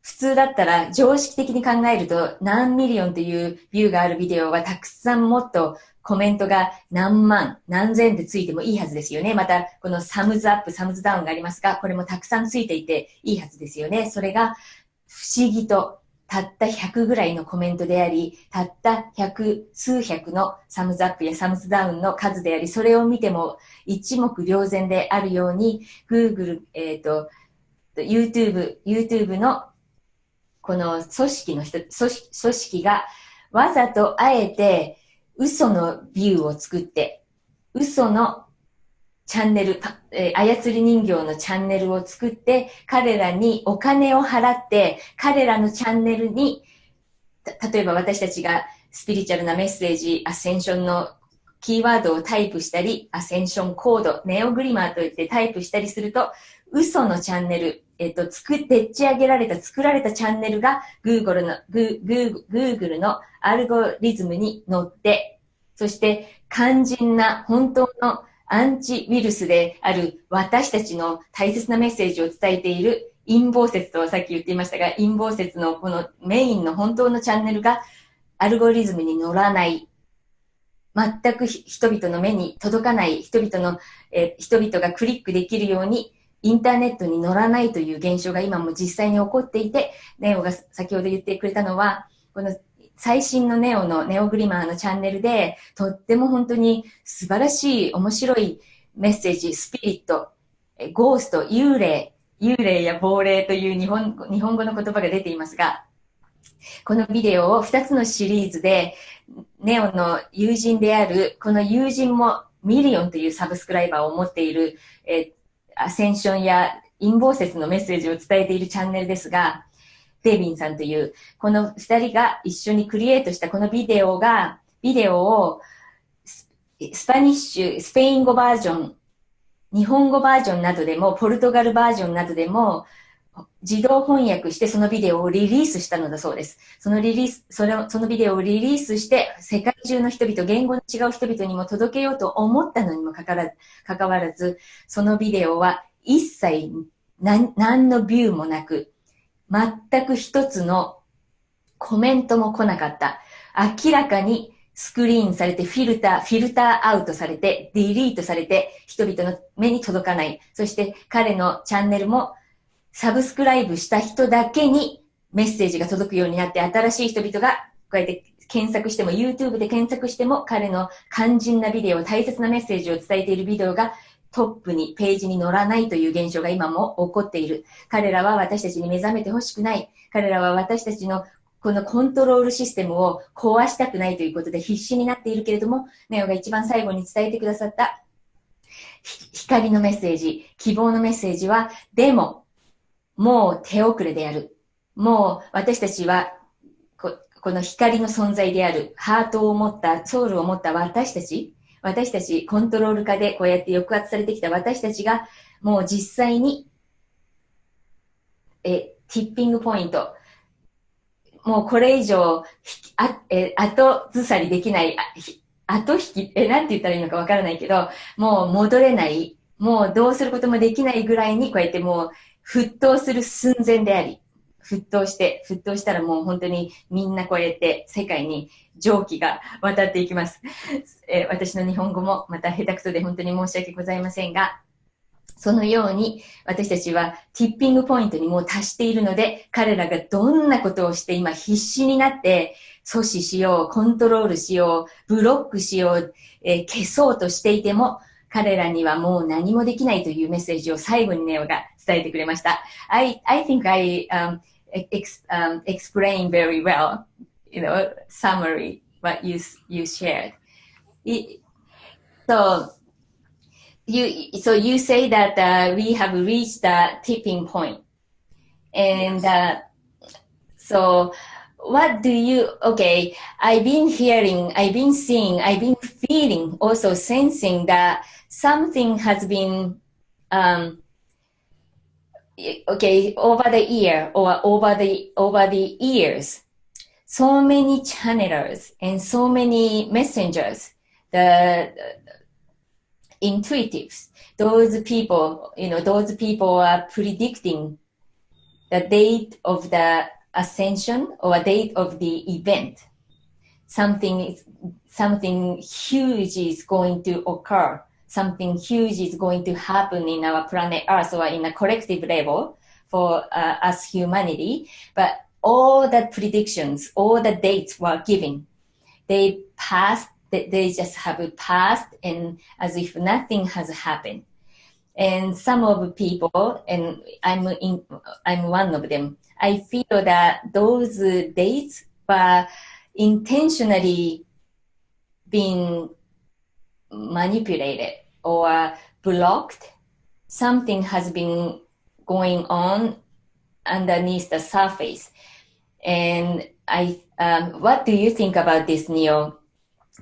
S1: 普通だったら常識的に考えると何ミリオンというビューがあるビデオはたくさんもっとコメントが何万、何千でついてもいいはずですよね。また、このサムズアップ、サムズダウンがありますが、これもたくさんついていていいはずですよね。それが不思議と、たった100ぐらいのコメントであり、たった数百のサムズアップやサムズダウンの数であり、それを見ても一目瞭然であるように、Google、YouTube のこの組織がわざとあえて嘘のビューを作って、嘘のチャンネル、操り人形のチャンネルを作って、彼らにお金を払って、彼らのチャンネルに、例えば私たちがスピリチュアルなメッセージ、アセンションのキーワードをタイプしたり、アセンションコード、ネオグリマーといってタイプしたりすると、嘘のチャンネル、でっち上げられた、作られたチャンネルが Google のアルゴリズムに乗って、そして肝心な本当のアンチウイルスである私たちの大切なメッセージを伝えている陰謀説とさっき言っていましたが、陰謀説のこのメインの本当のチャンネルがアルゴリズムに乗らない。全く人々の目に届かない人々がクリックできるようにインターネットに乗らないという現象が今も実際に起こっていて、ネオが先ほど言ってくれたのは、この最新のネオグリマーのチャンネルで、とっても本当に素晴らしい面白いメッセージ、スピリット、ゴースト、幽霊や亡霊という日本語の言葉が出ていますが、このビデオを2つのシリーズで、ネオの友人である、この友人もミリオンというサブスクライバーを持っている、アセンションや陰謀説のメッセージを伝えているチャンネルですが、デイビンさんという、この2人が一緒にクリエイトしたこのビデオをスペイン語バージョン、日本語バージョンなどでも、ポルトガルバージョンなどでも、自動翻訳してそのビデオをリリースしたのだそうです。そのビデオをリリースして、世界中の人々、言語の違う人々にも届けようと思ったのにもかかわらず、そのビデオは一切何のビューもなく、全く一つのコメントも来なかった。明らかにスクリーンされてフィルターアウトされて、ディリートされて、人々の目に届かない。そして彼のチャンネルもサブスクライブした人だけにメッセージが届くようになって、新しい人々がこうやって検索しても、YouTube で検索しても、彼の肝心なビデオ、大切なメッセージを伝えているビデオがトップに、ページに載らないという現象が今も起こっている。彼らは私たちに目覚めてほしくない。彼らは私たちのこのコントロールシステムを壊したくないということで必死になっているけれども、ネオが一番最後に伝えてくださった光のメッセージ、希望のメッセージは、でも、もう手遅れである。もう私たちはこの光の存在であるハートを持った、ソウルを持った私たち、コントロール下でこうやって抑圧されてきた私たちが、もう実際に、ティッピングポイント、もうこれ以上、後ずさりできない、後引き、なんて言ったらいいのかわからないけど、もう戻れない、もうどうすることもできないぐらいに、こうやってもう沸騰する寸前であり、沸騰したらもう本当にみんなこうやって世界に蒸気が渡っていきます。私の日本語もまた下手くそで本当に申し訳ございませんが、そのように私たちはティッピングポイントにもう達しているので、彼らがどんなことをして今必死になって阻止しよう、コントロールしよう、ブロックしよう、消そうとしていても、彼らにはもう何もできないというメッセージを最後にネオが伝えてくれました。I think explain very well, summary what you shared. So you say that we have reached the tipping point, and so what do you? Okay, I've been hearing, I've been seeing, I've been feeling, also sensing that something has been okay over the year or over the years. So many channelers and so many messengers, the intuitives, those people are predicting the date of the ascension or date of the event. Something huge is going to occur. Something huge is going to happen in our planet Earth or in a collective level for us humanity. But all the predictions, all the dates were given. They passed. They just have passed, and as if nothing has happened. And some of the people, and I'm one of them, I feel that those dates were intentionally being manipulated or blocked. Something has been going on underneath the surface. And what do you think about this, Neo?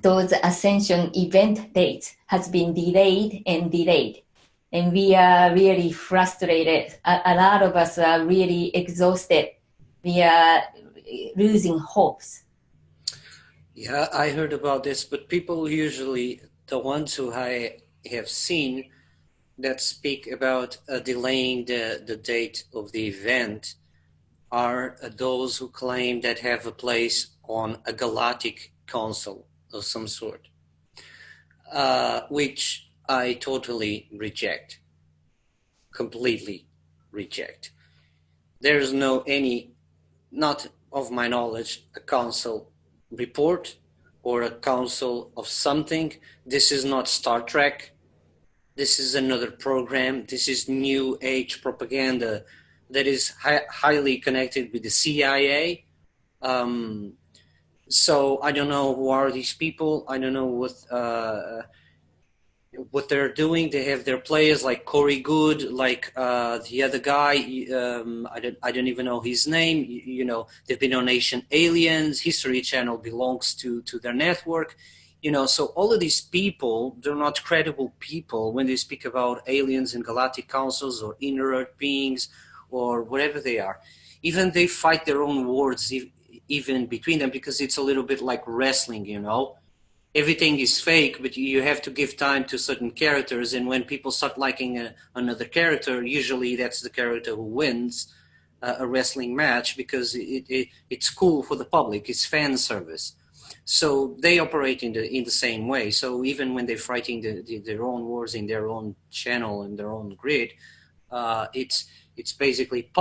S1: Those ascension event dates has been delayed and delayed. And we are really frustrated. A lot of us are really exhausted. We are losing hopes.
S2: Yeah, I heard about this, but people usually, the ones who I have seen that speak about delaying the date of the event are those who claim that have a place on a galactic council of some sort, which I totally reject, completely reject. There's not of my knowledge, a council report or a council of something. This is not Star Trek. This is another program. This is New Age propaganda that is highly connected with the CIA. So I don't know who are these people. I don't know what they're doing. They have their players like Corey Good, like the other guy. I don't even know his name. They've been on Ancient Aliens. History Channel belongs to their network. So all of these people, they're not credible people when they speak about aliens and galactic councils or inner earth beings or whatever they are. Even they fight their own wars even between them, because it's a little bit like wrestling, Everything is fake, but you have to give time to certain characters, and when people start liking another character, usually that's the character who wins a wrestling match, because it's cool for the public, it's fan service. So they operate in the same way. So even when they're fighting their own wars in their own channel and their own grid, it's basically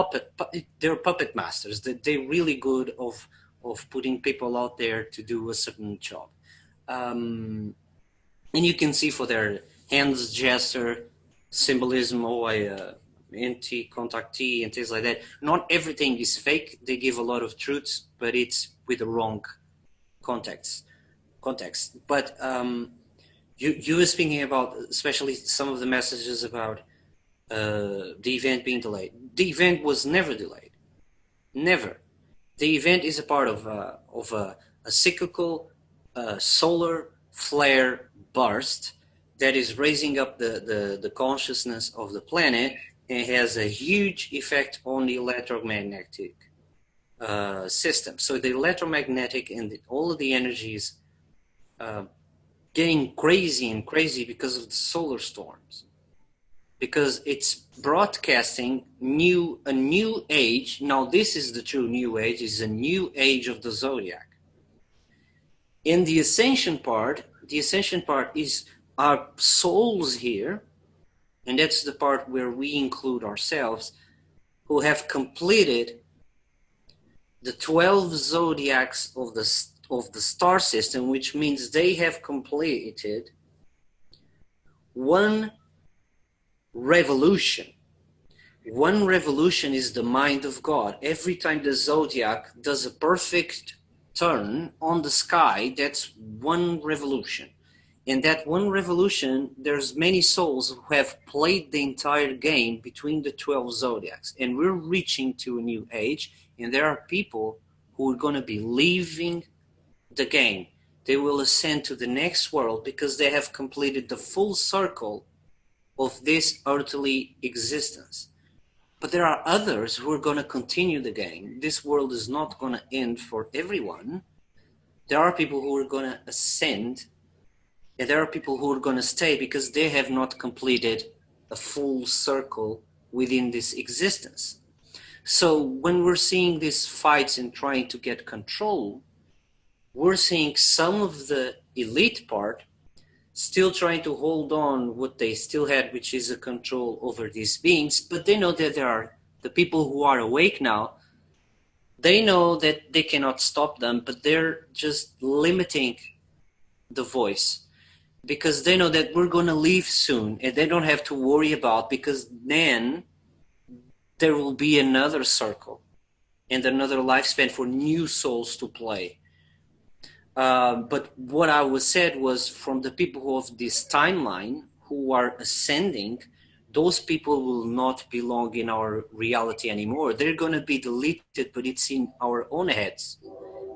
S2: they're puppet masters. They're really good of putting people out there to do a certain job. And you can see for their hands gesture, symbolism, anti-contactee and things like that. Not everything is fake. They give a lot of truths, but it's with the wrong context. But you were speaking about, especially some of the messages about the event being delayed. The event was never delayed. Never. The event is a part of a cyclical solar flare burst that is raising up the consciousness of the planet and has a huge effect on the electromagnetic system. So the electromagnetic and all of the energies getting crazy and crazy because of the solar storms, because it's broadcasting a new age. Now this is the true new age, is a new age of the zodiac. In the ascension part is our souls here, and that's the part where we include ourselves, who have completed the 12 zodiacs of the star system, which means they have completed one revolution. One revolution is the mind of God. Every time the zodiac does a perfect turn on the sky, that's one revolution. In that one revolution, there's many souls who have played the entire game between the 12 zodiacs, and we're reaching to a new age, and there are people who are going to be leaving the game. They will ascend to the next world because they have completed the full circle of this earthly existence. But there are others who are going to continue the game. This world is not going to end for everyone. There are people who are going to ascend, and there are people who are going to stay because they have not completed a full circle within this existence. So when we're seeing these fights and trying to get control, we're seeing some of the elite part still trying to hold on what they still had, which is a control over these beings. But they know that there are the people who are awake now. They know that they cannot stop them, but they're just limiting the voice because they know that we're going to leave soon, and they don't have to worry about, because then there will be another circle and another lifespan for new souls to play. But what I was said was, from the people who of this timeline who are ascending, those people will not belong in our reality anymore. They're going to be deleted, but it's in our own heads,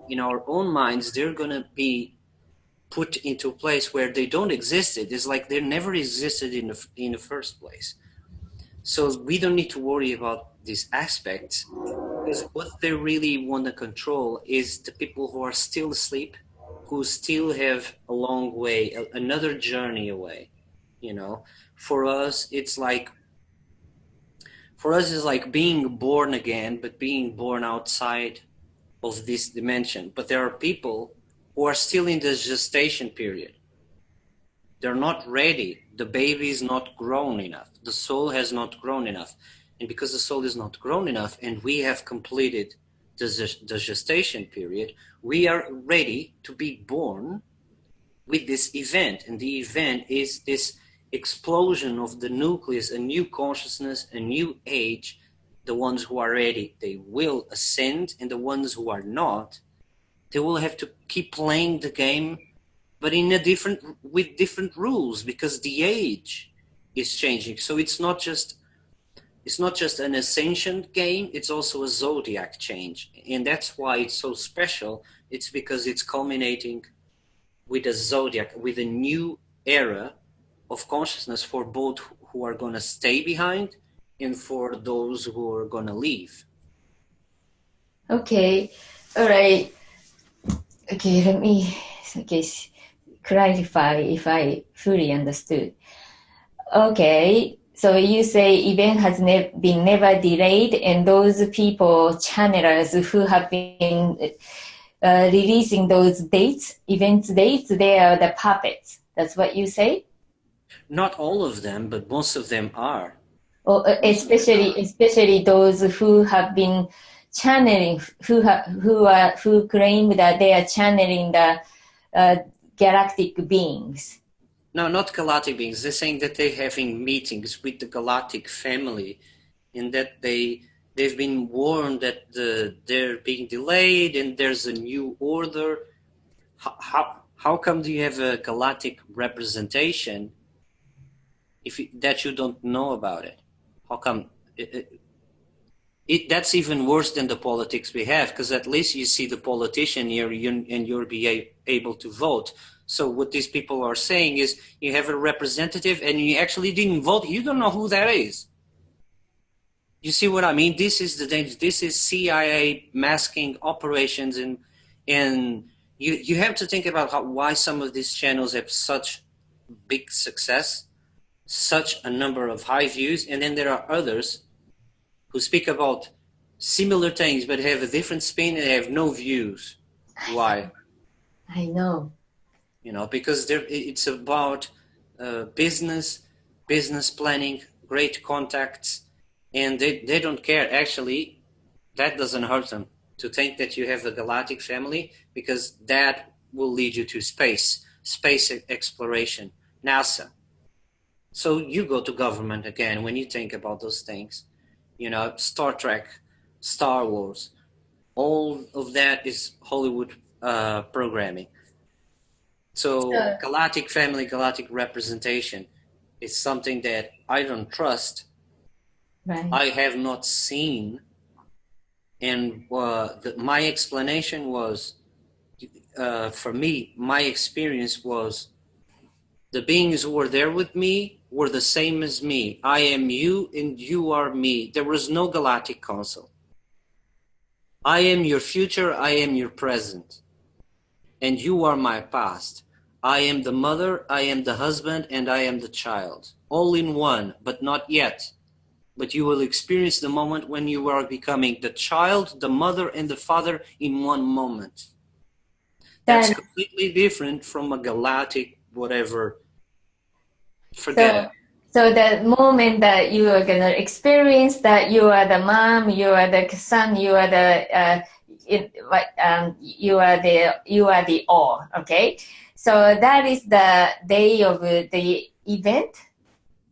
S2: in our own minds. They're going to be put into a place where they don't exist. It's like they never existed in the first place. So we don't need to worry about these aspects, because what they really want to control is the people who are still asleep, who still have a long way, another journey away. You know, for us, it's like being born again, but being born outside of this dimension. But there are people who are still in the gestation period. They're not ready. The baby is not grown enough. The soul has not grown enough. And because the soul is not grown enough, and we have completed the gestation period, we are ready to be born with this event. And the event is this explosion of the nucleus, a new consciousness, a new age. The ones who are ready, they will ascend, and the ones who are not, they will have to keep playing the game, but with different rules, because the age is changing. So it's not just an ascension game, it's also a zodiac change. And that's why it's so special. It's because it's culminating with a zodiac, with a new era of consciousness for both who are going to stay behind and for those who are going to leave.
S1: Okay, all right. Okay, let me clarify if I fully understood. Okay, so you say event has been never delayed, and those people, channelers who have been releasing those dates, events dates, they are the puppets. That's what you say?
S2: Not all of them, but most of them are.
S1: Or especially those who have been channeling, who claim that they are channeling the galactic beings.
S2: No, not galactic beings. They're saying that they're having meetings with the galactic family, and that they've been warned that they're being delayed and there's a new order. How come do you have a galactic representation that you don't know about it? How come? That's even worse than the politics we have, because at least you see the politician here and you'll be able to vote. So what these people are saying is you have a representative and you actually didn't vote. You don't know who that is. You see what I mean? This is the danger. This is CIA masking operations, and you have to think about why some of these channels have such big success, such a number of high views, and then there are others who speak about similar things but have a different spin and have no views. Why?
S1: I know.
S2: You know, because it's about business planning, great contacts, and they don't care. Actually, that doesn't hurt them to think that you have a galactic family, because that will lead you to space exploration, NASA. So you go to government again when you think about those things. You know, Star Trek, Star Wars, all of that is Hollywood programming. So galactic family, galactic representation is something that I don't trust.
S1: Right.
S2: I have not seen. And my explanation was, for me, my experience was the beings who were there with me were the same as me. I am you and you are me. There was no galactic council. I am your future, I am your present, and you are my past. I am the mother, I am the husband, and I am the child. All in one, but not yet. But you will experience the moment when you are becoming the child, the mother, and the father in one moment. That's completely different from a galactic whatever. Forget it.
S1: So the moment that you are gonna experience that you are the mom, you are the son, you are the you are the all. Okay, so that is the day of the event.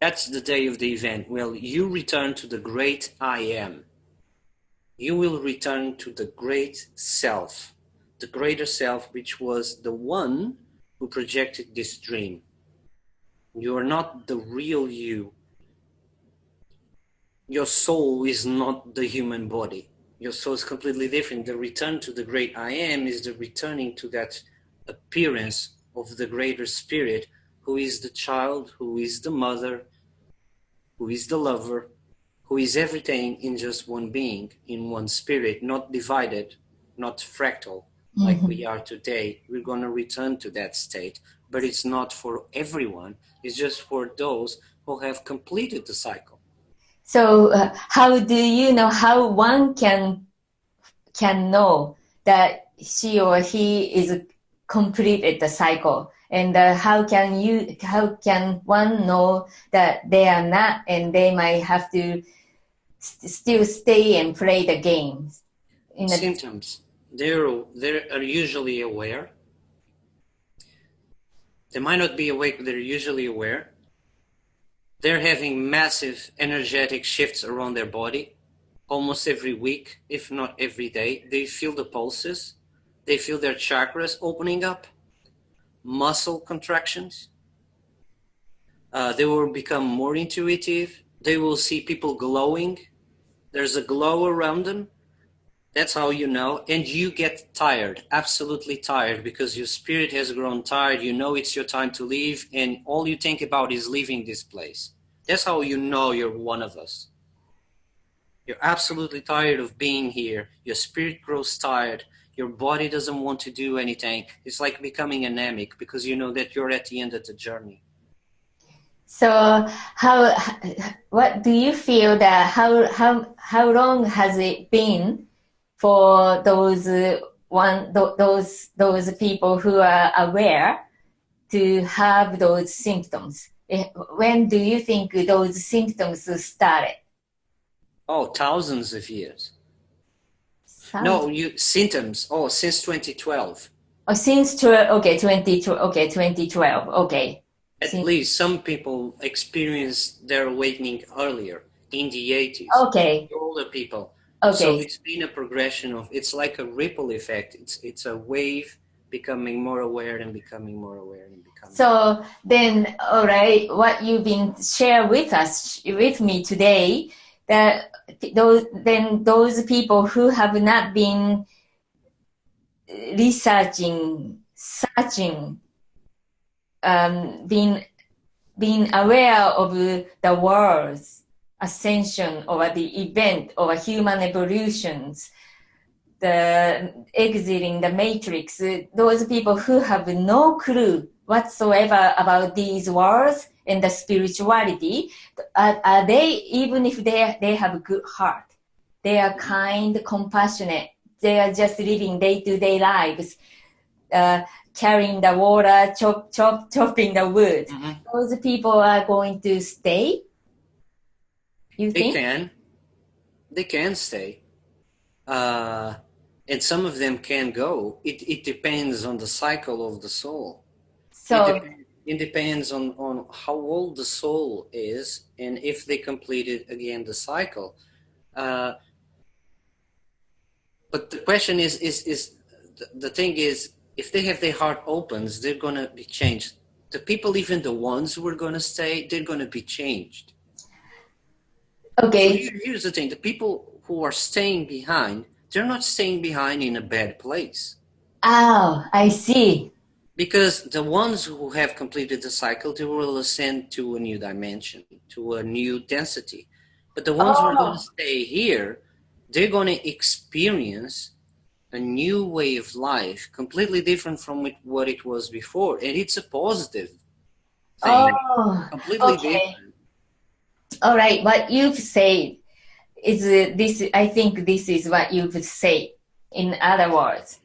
S2: That's the day of the event. Well, you return to the great I am. You will return to the great self, the greater self, which was the one who projected this dream. You are not the real you. Your soul is not the human body. Your soul is completely different. The return to the great I am is the returning to that appearance of the greater spirit, who is the child, who is the mother, who is the lover, who is everything in just one being, in one spirit, not divided, not fractal like we are today. We're going to return to that state, but it's not for everyone. It's just for those who have completed the cycle.
S1: So how do you know how one can know that she or he is completed the cycle? And how can one know that they are not, and they might have to still stay and play the games?
S2: Symptoms. They are usually aware. They might not be awake, but they're usually aware. They're having massive energetic shifts around their body almost every week, if not every day. They feel the pulses. They feel their chakras opening up, muscle contractions. They will become more intuitive. They will see people glowing. There's a glow around them. That's how you know. And you get tired, absolutely tired, because your spirit has grown tired. You know it's your time to leave, and all you think about is leaving this place. That's how you know you're one of us. You're absolutely tired of being here. Your spirit grows tired. Your body doesn't want to do anything. It's like becoming anemic, because you know that you're at the end of the journey.
S1: So what do you feel that how long has it been for those people who are aware to have those symptoms? When do you think those symptoms started?
S2: Oh, thousands of years. Symptoms. Oh, since 2012.
S1: Oh, since 2012. Okay.
S2: At least some people experienced their awakening earlier, in the 80s.
S1: Okay.
S2: Older people.
S1: Okay.
S2: So it's been a progression of, it's like a ripple effect. It's a wave becoming more aware and becoming more aware and becoming.
S1: So then, all right, what you've been shared with me today, those people who have not been researching, searching, being aware of the world's ascension or the event or human evolutions, the exiting the matrix, those people who have no clue whatsoever about these worlds and the spirituality, are they, even if they have a good heart, they are kind, compassionate, they are just living day-to-day lives, carrying the water, chopping the wood. Mm-hmm. Those people are going to stay? You think?
S2: They can stay. And some of them can go. It depends on the cycle of the soul.
S1: So
S2: it depends on how old the soul is and if they completed again the cycle. But the question is the thing is, if they have their heart opens, they're going to be changed. The people, even the ones who are going to stay, they're going to be changed.
S1: Okay.
S2: So here's the thing. The people who are staying behind, they're not staying behind in a bad place.
S1: Oh, I see.
S2: Because the ones who have completed the cycle, they will ascend to a new dimension, to a new density. But the ones who are going to stay here, they're going to experience a new way of life, completely different from what it was before. And it's a positive thing. Completely different.
S1: All right. What you've said is this. I think this is what you've said. In other words,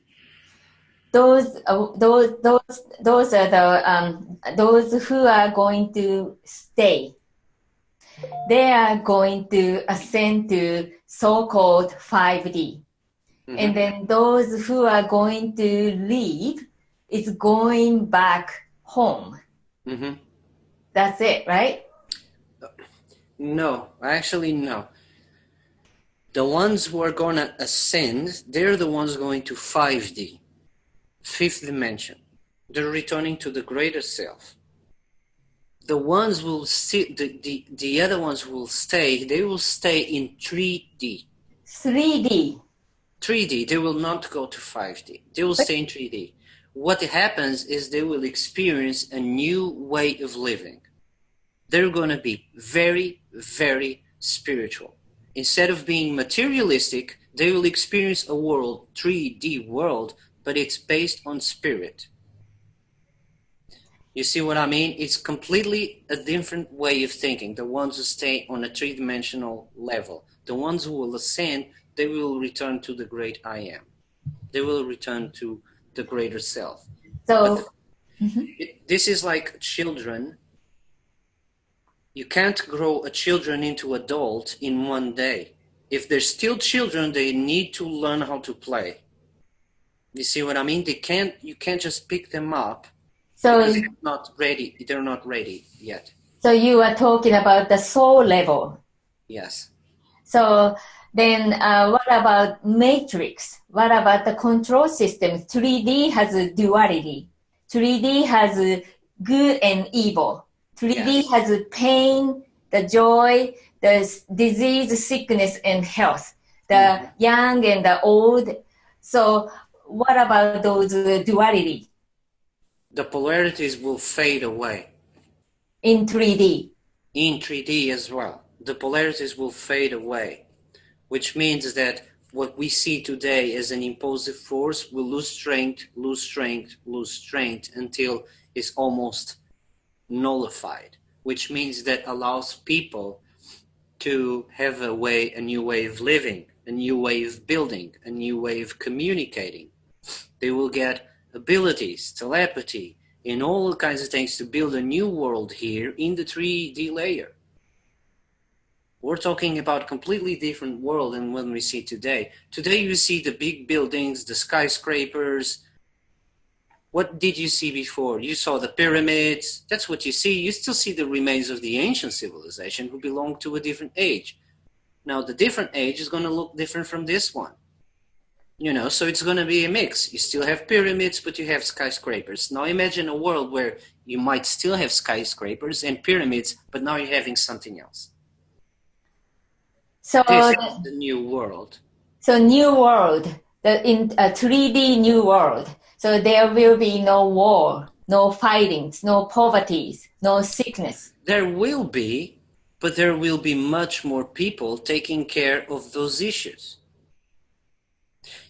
S1: those are those who are going to stay. They are going to ascend to so-called 5D. Mm-hmm. And then those who are going to leave is going back home. Mm-hmm. That's it, right?
S2: No, actually, no. The ones who are going to ascend, they're the ones going to 5D, fifth dimension. They're returning to the greater self. The ones will see, the other ones will stay, they will stay in 3D.
S1: 3D.
S2: 3D, they will not go to 5D. They will stay in 3D. What happens is they will experience a new way of living. They're going to be very, very spiritual. Instead of being materialistic, they will experience a world, 3D world, but it's based on spirit. You see what I mean? It's completely a different way of thinking. The ones who stay on a three-dimensional level. The ones who will ascend, they will return to the great I am. They will return to the greater self.
S1: So
S2: this is like children. You can't grow a children into adult in one day. If they're still children, they need to learn how to play. You see what I mean? You can't just pick them up because they're not ready yet.
S1: So you are talking about the soul level.
S2: Yes.
S1: So then what about matrix? What about the control system? 3D has a duality. 3D has a good and evil. 3D has a pain, the joy, the disease, sickness, and health. The young and the old. So what about those duality?
S2: The polarities will fade away.
S1: In 3D?
S2: In 3D as well. The polarities will fade away, which means that what we see today as an impulsive force will lose strength until it's almost nullified, which means that allows people to have a new way of living, a new way of building, a new way of communicating. They will get abilities, telepathy, and all kinds of things to build a new world here in the 3D layer. We're talking about a completely different world than what we see today. Today you see the big buildings, the skyscrapers. What did you see before? You saw the pyramids. That's what you see. You still see the remains of the ancient civilization who belong to a different age. Now, the different age is going to look different from this one. So it's going to be a mix. You still have pyramids, but you have skyscrapers. Now imagine a world where you might still have skyscrapers and pyramids, but now you're having something else.
S1: So,
S2: This is the new world.
S1: so new world, in a 3D new world. So there will be no war, no fightings, no poverties, no sickness.
S2: There will be, but there will be much more people taking care of those issues.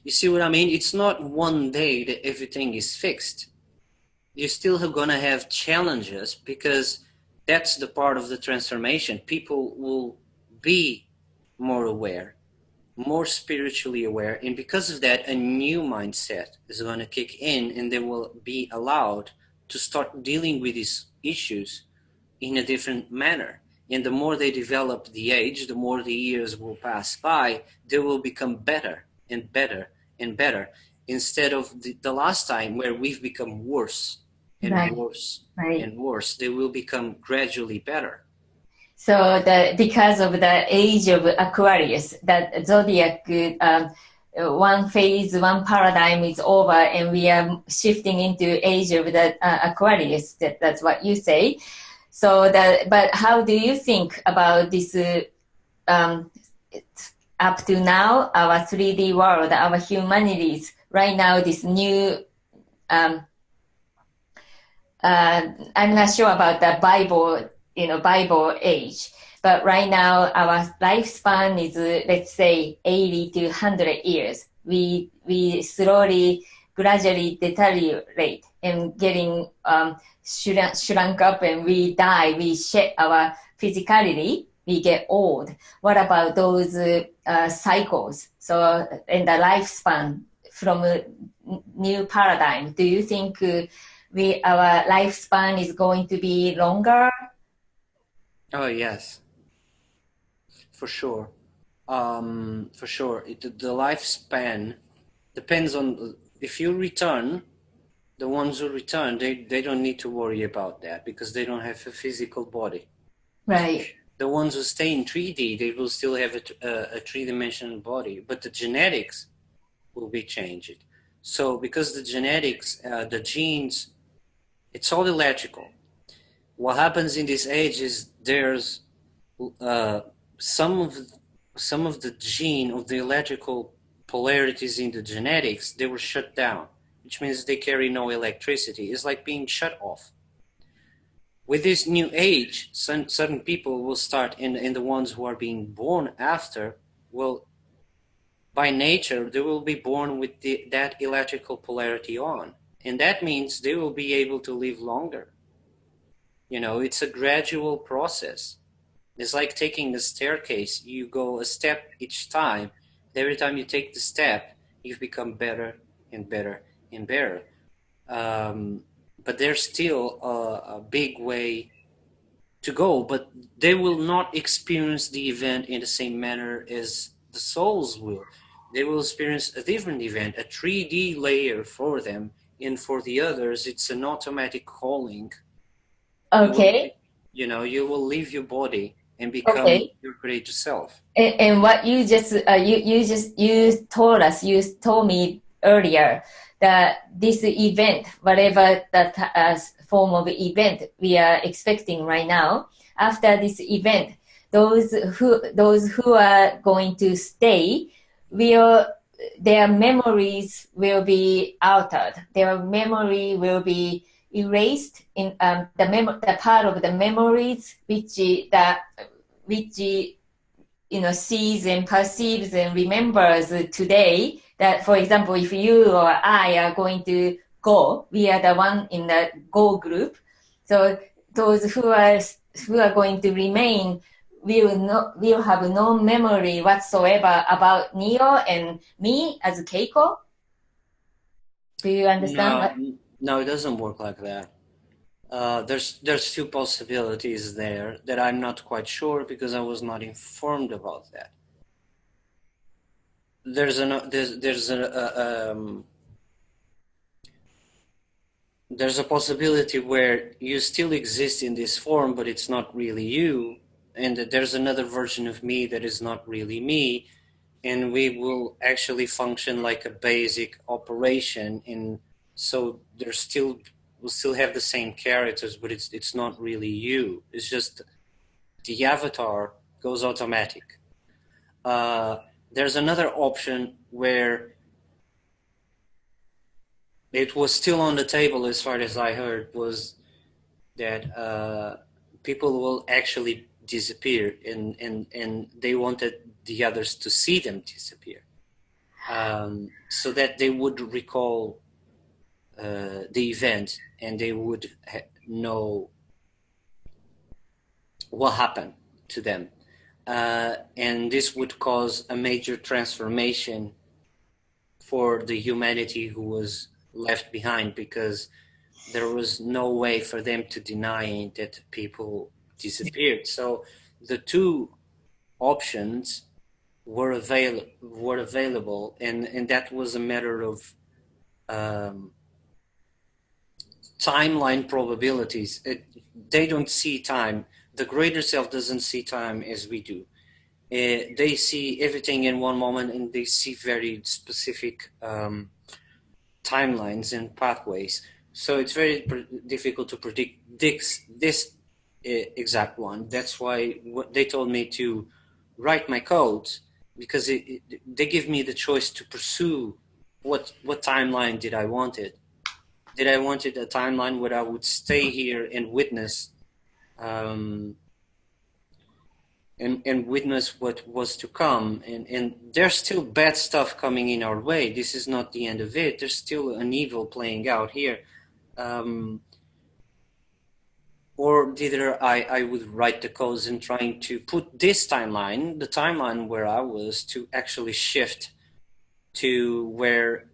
S2: You see what I mean? It's not one day that everything is fixed. You're still going to have challenges because that's the part of the transformation. People will be more aware, more spiritually aware, and because of that, a new mindset is going to kick in, and they will be allowed to start dealing with these issues in a different manner. And the more they develop the age, the more the years will pass by, they will become better and better and better, instead of the last time where we've become worse and
S1: Right.
S2: worse
S1: Right.
S2: and worse. They will become gradually better.
S1: So because of the age of Aquarius, that zodiac, one phase, one paradigm is over, and we are shifting into age of the Aquarius. That's what you say. So but how do you think about this? Up to now, our 3D world, our humanities, right now, this new. I'm not sure about the Bible age, but right now our lifespan is, let's say, 80 to 100 years. We slowly, gradually deteriorate and getting shrunk up, and we die. We shed our physicality. We get old. What about those cycles? So in the lifespan from a new paradigm, do you think our lifespan is going to be longer?
S2: Oh yes, for sure. For sure. The lifespan depends on if you return. The ones who return, they don't need to worry about that because they don't have a physical body.
S1: Right.
S2: The ones who stay in 3D, they will still have a three-dimensional body, but the genetics will be changed. So because the genetics, the genes, it's all electrical. What happens in this age is there's some of the gene of the electrical polarities in the genetics, they were shut down, which means they carry no electricity. It's like being shut off. With this new age, certain people will start, in the ones who are being born after, will, by nature, they will be born with that electrical polarity on. And that means they will be able to live longer. You know, it's a gradual process. It's like taking a staircase. You go a step each time. Every time you take the step, you've become better and better and better. But there's still a big way to go, but they will not experience the event in the same manner as the souls will. They will experience a different event, a 3D layer for them, and for the others, it's an automatic calling.
S1: Okay.
S2: You will leave your body and become your greater self.
S1: And what you just you told me earlier, that this event, whatever that form of event we are expecting right now, after this event, those who are going to stay their memories will be altered. Their memory will be erased in the part of the memories which sees and perceives and remembers today. That, for example, if you or I are going to go, we are the one in the go group. So those who are going to remain will have no memory whatsoever about Neo and me as Keiko. Do you understand?
S2: No, it doesn't work like that. There's two possibilities there that I'm not quite sure because I was not informed about that. There's a possibility where you still exist in this form, but it's not really you, and that there's another version of me that is not really me, and we will actually function like a basic operation, and so we'll still have the same characters, but it's not really you. It's just the avatar goes automatic. There's another option where it was still on the table, as far as I heard, was that people will actually disappear, and they wanted the others to see them disappear, so that they would recall the event, and they would know what happened to them. And this would cause a major transformation for the humanity who was left behind, because there was no way for them to deny that people disappeared. So the two options were available, and that was a matter of timeline probabilities. They don't see time. The greater self doesn't see time as we do. They see everything in one moment, and they see very specific timelines and pathways. So it's very difficult to predict this exact one. That's why they told me to write my codes, because they give me the choice to pursue what timeline did I wanted. Did I wanted a timeline where I would stay here and witness and witness what was to come, and there's still bad stuff coming in our way. This is not the end of it. There's still an evil playing out here. Or either I would write the codes and trying to put this timeline, the timeline where I was, to actually shift to where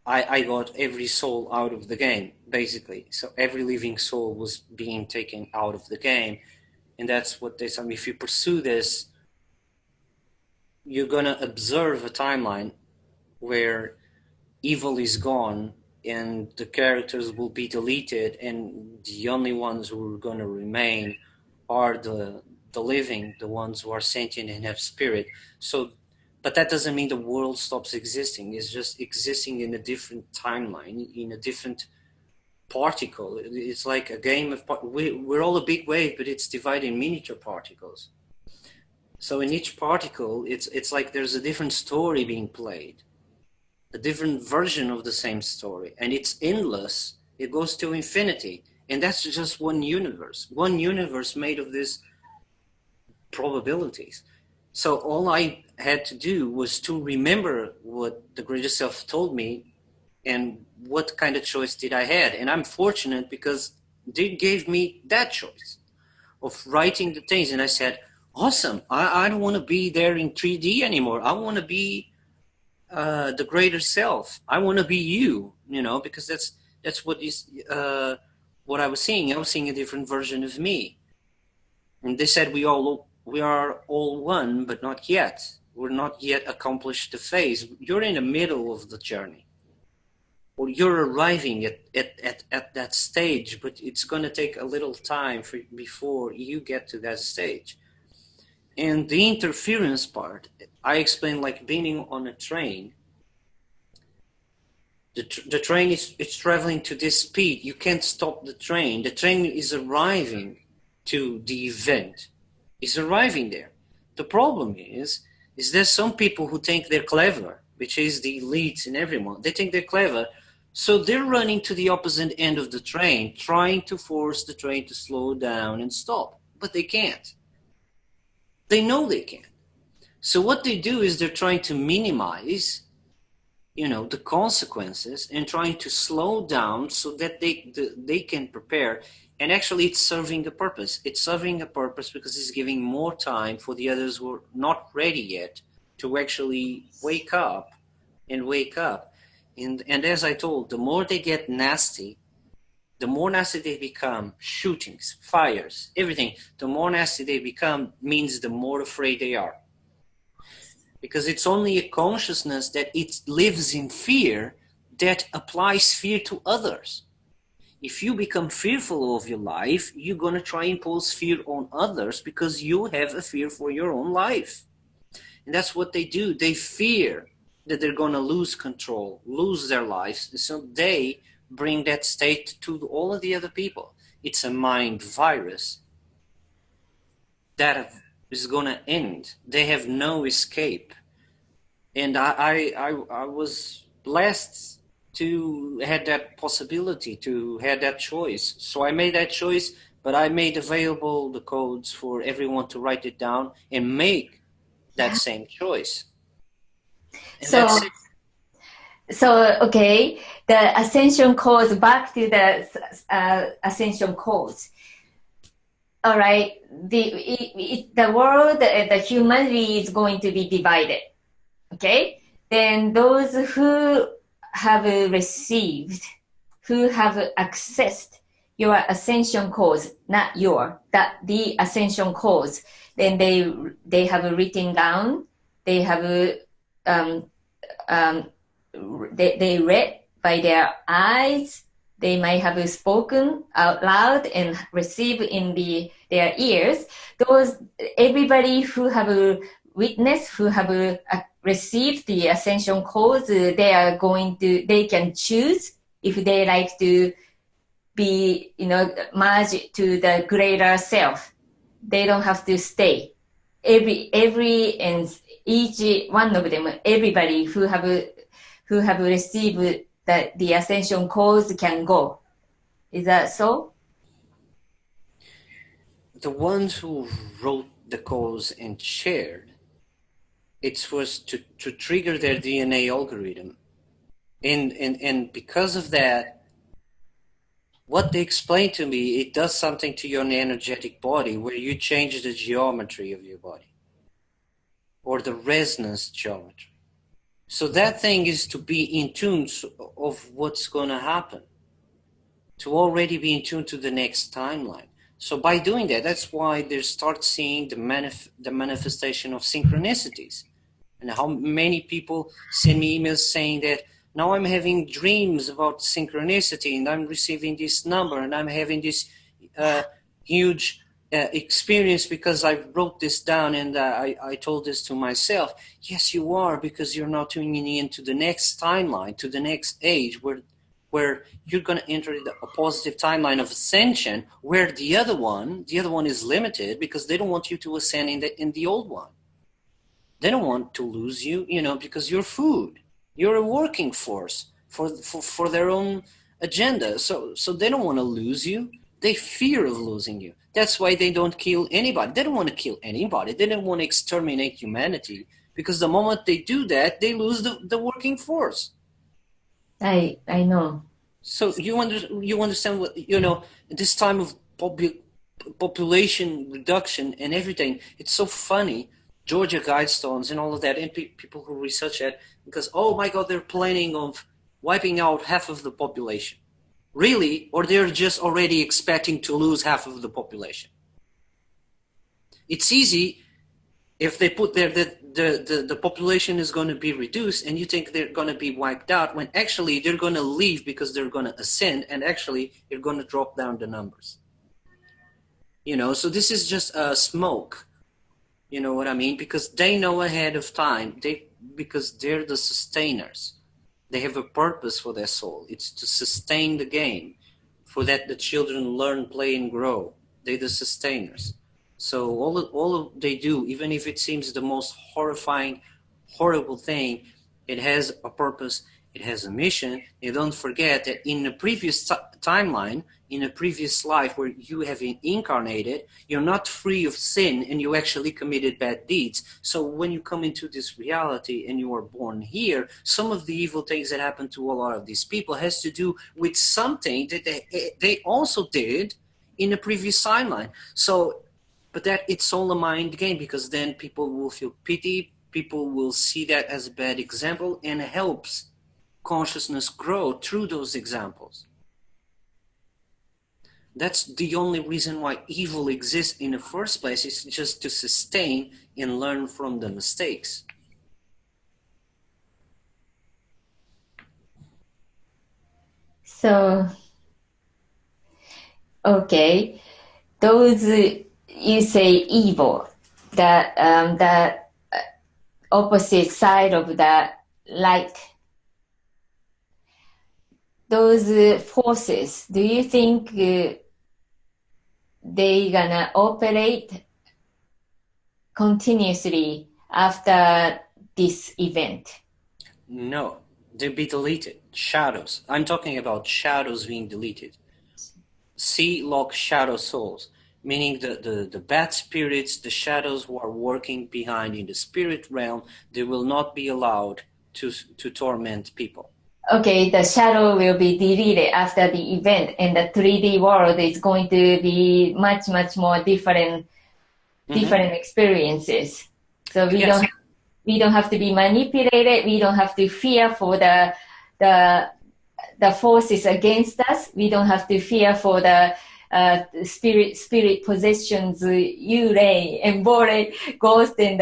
S2: I got every soul out of the game, basically. So every living soul was being taken out of the game. And that's what they said. If you pursue this, you're going to observe a timeline where evil is gone and the characters will be deleted, and the only ones who are going to remain are the living, the ones who are sentient and have spirit. So, but that doesn't mean the world stops existing. It's just existing in a different timeline, in a different particle. It's like a game of we're all a big wave, but it's divided in miniature particles. So in each particle, it's like there's a different story being played, a different version of the same story, and it's endless. It goes to infinity, and that's just one universe made of these probabilities. So all I had to do was to remember what the greater self told me and what kind of choice did I had. And I'm fortunate because they gave me that choice of writing the things. And I said, awesome, I don't want to be there in 3D anymore. I want to be the greater self. I want to be you, because that's what is what I was seeing. I was seeing a different version of me. And they said we are all one, but not yet. We're not yet accomplished the phase. You're in the middle of the journey, or you're arriving at that stage, but it's going to take a little time before you get to that stage. And the interference part, I explained like being on a train. The train it's traveling to this speed. You can't stop the train. The train is arriving to the event. It's arriving there. The problem is there's some people who think they're clever, which is the elites and everyone. They think they're clever. So they're running to the opposite end of the train, trying to force the train to slow down and stop. But they can't. They know they can't. So what they do is they're trying to minimize, the consequences, and trying to slow down so that they can prepare. And actually it's serving a purpose. It's serving a purpose because it's giving more time for the others who are not ready yet to actually wake up. And as I told, the more they get nasty, the more nasty they become, shootings, fires, everything, the more nasty they become means the more afraid they are. Because it's only a consciousness that it lives in fear that applies fear to others. If you become fearful of your life, you're going to try and impose fear on others because you have a fear for your own life. And that's what they do. They fear that they're going to lose control, lose their lives. So they bring that state to all of the other people. It's a mind virus that is gonna end. They have no escape. And I was blessed to have that possibility, to have that choice. So I made that choice, but I made available the codes for everyone to write it down and make that same choice. And
S1: So,
S2: that's it.
S1: okay, the ascension codes, back to the ascension codes. All right, the world, the humanity is going to be divided. Okay, then those who have received, who have accessed your ascension codes, not the ascension codes, then they have written down, they have um, um, they read by their eyes, they might have spoken out loud and received in their ears. Those everybody who have witnessed, who have received the ascension codes, they can choose if they like to be, merge to the greater self. They don't have to stay. Every and each one of them, everybody who have received the ascension codes can go. Is that so?
S2: The ones who wrote the codes and shared, it was to trigger their DNA algorithm. And because of that, what they explained to me, it does something to your energetic body where you change the geometry of your body or the resonance geometry. So that thing is to be in tune of what's going to happen, to already be in tune to the next timeline. So by doing that, that's why they start seeing the manifestation of synchronicities. And how many people send me emails saying that now I'm having dreams about synchronicity and I'm receiving this number and I'm having this huge experience because I wrote this down and I told this to myself. Yes, you are, because you're now tuning into the next timeline, to the next age where you're going to enter a positive timeline of ascension, where the other one is limited because they don't want you to ascend in the old one. They don't want to lose you, because you're food. You're a working force for their own agenda. So they don't want to lose you. They fear of losing you. That's why they don't kill anybody. They don't want to kill anybody. They don't want to exterminate humanity, because the moment they do that, they lose the working force.
S1: I know.
S2: So you understand what, this time of population reduction and everything. It's so funny. Georgia Guidestones and all of that, and people who research that, because, oh my God, they're planning of wiping out half of the population. Really? Or they're just already expecting to lose half of the population? It's easy if they put there that the population is going to be reduced and you think they're going to be wiped out, when actually they're going to leave because they're going to ascend, and actually you're going to drop down the numbers. So this is just a smoke. You know what I mean? Because they know ahead of time. Because they're the sustainers. They have a purpose for their soul. It's to sustain the game, for that the children learn, play, and grow. They're the sustainers. So all they do, even if it seems the most horrifying, horrible thing, it has a purpose. It has a mission. And don't forget that in the previous timeline, in a previous life where you have incarnated, you're not free of sin and you actually committed bad deeds. So when you come into this reality and you are born here, some of the evil things that happen to a lot of these people has to do with something that they also did in the previous timeline. So, but that it's all a mind game, because then people will feel pity, people will see that as a bad example, and it helps consciousness grow through those examples. That's the only reason why evil exists in the first place, is just to sustain and learn from the mistakes.
S1: So, okay, those you say evil, the opposite side of the light. Those forces, do you think they gonna operate continuously after this event?
S2: No, they'll be deleted. Shadows. I'm talking about shadows being deleted. See log shadow souls, meaning the bad spirits, the shadows who are working behind in the spirit realm, they will not be allowed to torment people.
S1: Okay, the shadow will be deleted after the event, and the 3D world is going to be much, much more different experiences. So
S2: Yes.
S1: We don't have to be manipulated. We don't have to fear for the forces against us. We don't have to fear for the spirit possessions, yurei, embore, ghost, and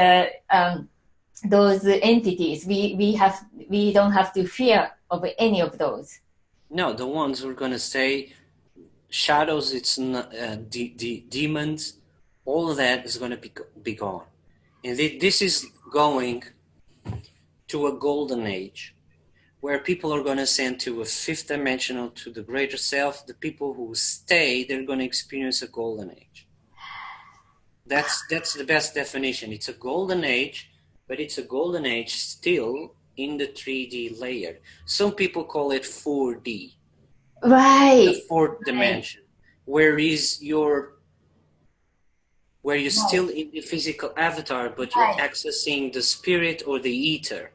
S1: those entities. We don't have to fear of any of those.
S2: No, the ones who are going to say shadows, it's not, demons, all of that is going to be gone. And this is going to a golden age where people are going to ascend to a fifth dimensional, to the greater self. The people who stay, they're going to experience a golden age. That's the best definition. It's a golden age, but it's a golden age still in the 3D layer. Some people call it 4D.
S1: Right.
S2: The fourth dimension, where you're still in the physical avatar, but you're accessing the spirit or the ether.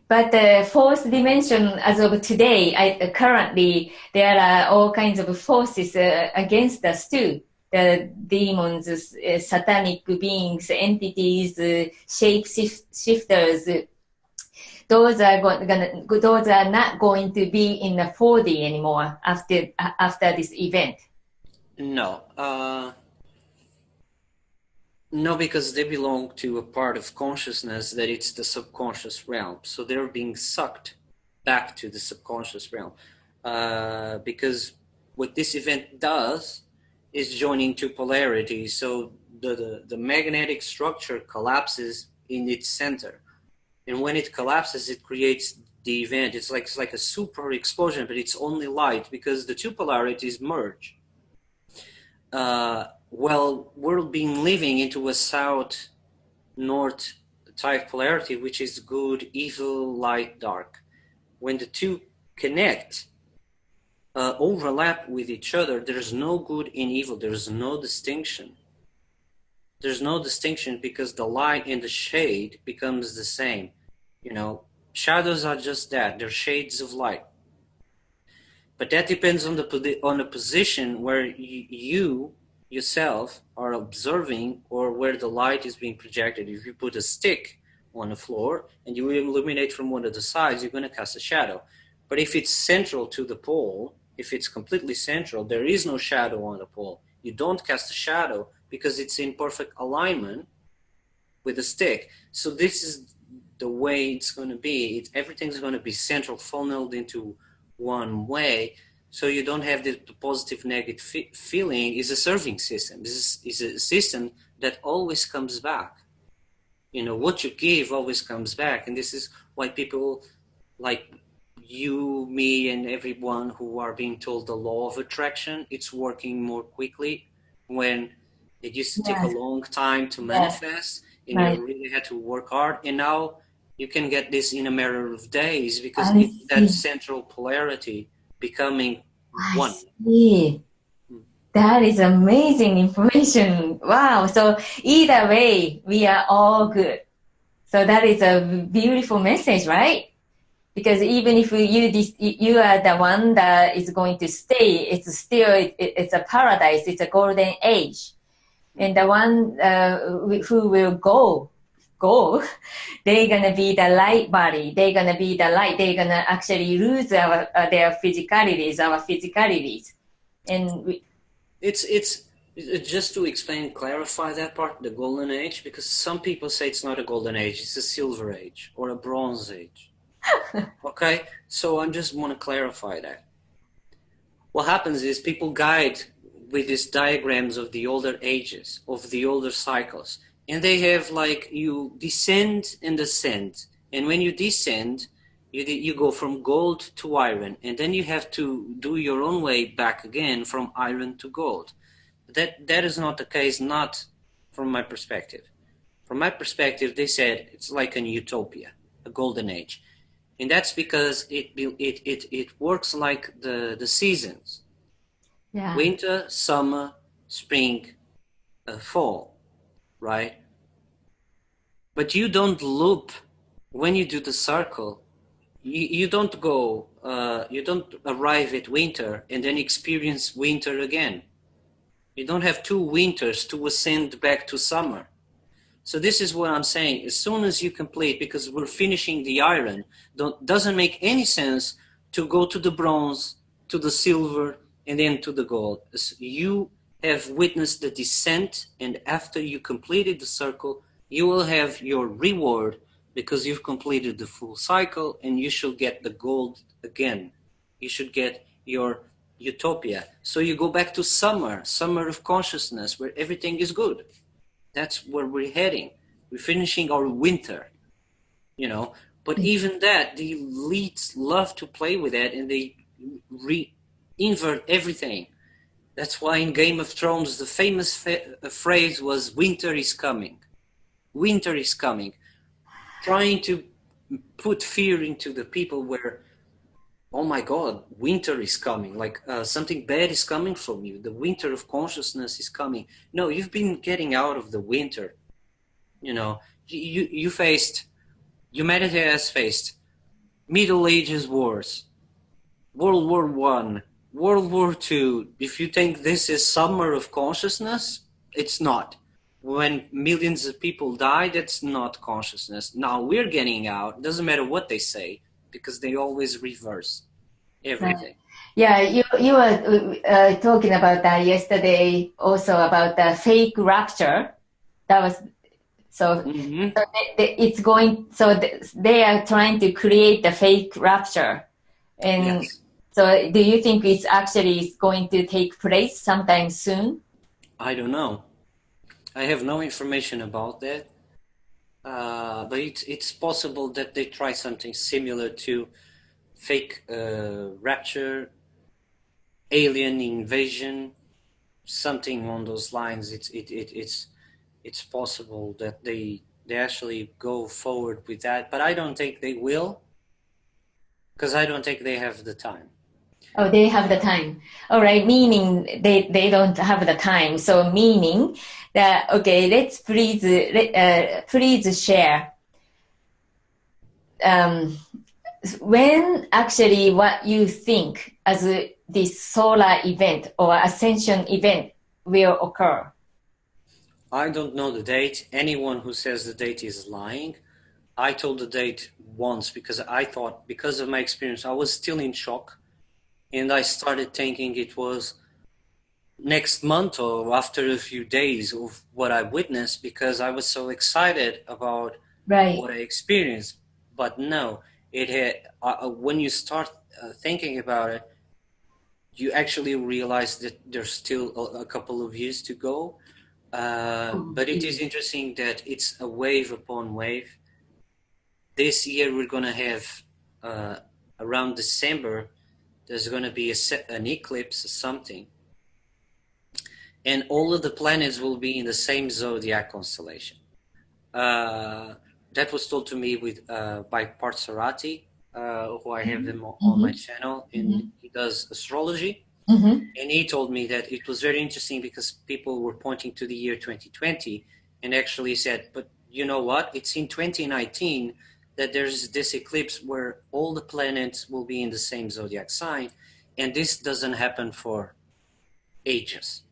S1: But the fourth dimension, as of today, currently there are all kinds of forces against us too. The demons, satanic beings, entities, shapeshifters. Those are not going to be in the 4D anymore after this event.
S2: No. No, because they belong to a part of consciousness that it's the subconscious realm. So they're being sucked back to the subconscious realm. Because what this event does is joining two polarities. So the magnetic structure collapses in its center. And when it collapses, it creates the event. It's like a super explosion, but it's only light because the two polarities merge. Well, we're being living into a south-north type polarity, which is good, evil, light, dark. When the two connect, overlap with each other, there's no good and evil. There's no distinction. There's no distinction because the light and the shade becomes the same. Shadows are just that. They're shades of light. But that depends on the position where you yourself are observing or where the light is being projected. If you put a stick on the floor and you illuminate from one of the sides, you're going to cast a shadow. But if it's central to the pole, if it's completely central, there is no shadow on the pole. You don't cast a shadow because it's in perfect alignment with the stick. So this is the way it's going to be. Everything's going to be central, funneled into one way. So you don't have the positive negative feeling. Is a serving system. This is a system that always comes back. What you give always comes back. And this is why people like you, me, and everyone who are being told the law of attraction, it's working more quickly when it used to take a long time to manifest and you really had to work hard. And now you can get this in a matter of days because it's that central polarity becoming one.
S1: See. That is amazing information. Wow. So either way, we are all good. So that is a beautiful message, right? Because even if you are the one that is going to stay, it's still, it's a paradise. It's a golden age. And the one who will go, they're going to be the light body. They're going to be the light. They're going to actually lose their physicalities, our physicalities. And
S2: it's just to explain, clarify that part, the golden age, because some people say it's not a golden age, it's a silver age or a bronze age. Okay, so I just want to clarify that. What happens is people guide with these diagrams of the older ages, of the older cycles. And they have you descend and ascend. And when you descend, you go from gold to iron. And then you have to do your own way back again from iron to gold. That is not the case, not from my perspective. From my perspective, they said it's like an utopia, a golden age. And that's because it works like the seasons.
S1: Yeah.
S2: Winter, summer, spring, fall, right? But you don't loop when you do the circle. You don't go, you don't arrive at winter and then experience winter again. You don't have two winters to ascend back to summer. So this is what I'm saying. As soon as you complete, because we're finishing the iron, doesn't make any sense to go to the bronze, to the silver, and then to the gold. You have witnessed the descent, and after you completed the circle, you will have your reward because you've completed the full cycle, and you should get the gold again. You should get your utopia. So you go back to summer of consciousness, where everything is good. That's where we're heading. We're finishing our winter, you know. But even that, the elites love to play with that, and they invert everything. That's why in Game of Thrones, the famous phrase was, winter is coming. Winter is coming. Trying to put fear into the people where, oh my God, winter is coming. Like something bad is coming from you. The winter of consciousness is coming. No, you've been getting out of the winter. You know, you faced, humanity has faced Middle Ages wars, World War I, World War II. If you think this is summer of consciousness, it's not. When millions of people died, that's not consciousness. Now we're getting out. Doesn't matter what they say, because they always reverse everything.
S1: Yeah, you were talking about that yesterday, also about the fake rapture. That was so.
S2: Mm-hmm.
S1: So it's going. So they are trying to create the fake rapture, and
S2: Yes.
S1: so do you think it's actually going to take place sometime soon?
S2: I don't know. I have no information about that. But it's possible that they try something similar to fake rapture, alien invasion, something on those lines. It's possible that they actually go forward with that, but I don't think they will, because I don't think they have the time.
S1: Oh, they have the time. All right, meaning they don't have the time. So meaning that, okay, let's please share. When actually what you think as this solar event or ascension event will occur?
S2: I don't know the date. Anyone who says the date is lying. I told the date once because I thought, because of my experience, I was still in shock. And I started thinking it was next month or after a few days of what I witnessed, because I was so excited about what I experienced. But no, it had, when you start thinking about it, you actually realize that there's still a couple of years to go. But it is interesting that it's a wave upon wave. This year we're going to have, around December, there's going to be an eclipse or something. And all of the planets will be in the same zodiac constellation. That was told to me by Partsarati, who I have him on my channel, and he does astrology. And he told me that it was very interesting because people were pointing to the year 2020 and actually said, but you know what? It's in 2019 that there's this eclipse where all the planets will be in the same zodiac sign, and this doesn't happen for ages.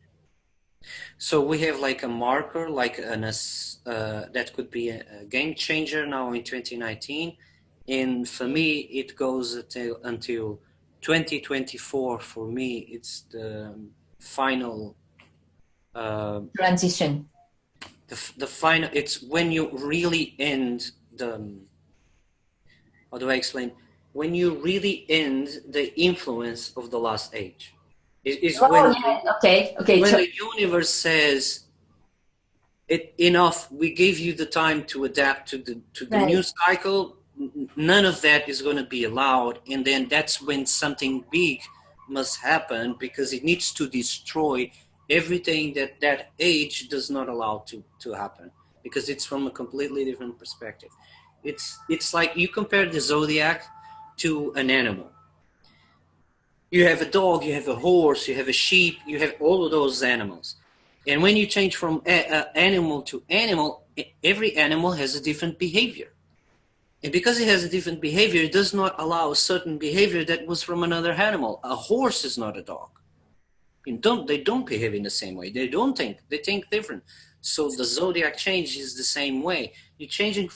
S2: So we have like a marker, like that could be a game changer now in 2019, and for me it goes until 2024. For me, it's the final
S1: transition.
S2: The final. It's when you really end the. How do I explain? When you really end the influence of the last age. When the universe says, enough, we gave you the time to adapt to the new cycle, none of that is going to be allowed, and then that's when something big must happen, because it needs to destroy everything that that age does not allow to happen, because it's from a completely different perspective. It's like you compare the zodiac to an animal. You have a dog, you have a horse, you have a sheep, you have all of those animals. And when you change from animal to animal, every animal has a different behavior. And because it has a different behavior, it does not allow a certain behavior that was from another animal. A horse is not a dog. They don't behave in the same way. They don't think. They think different. So the zodiac change is the same way. You're changing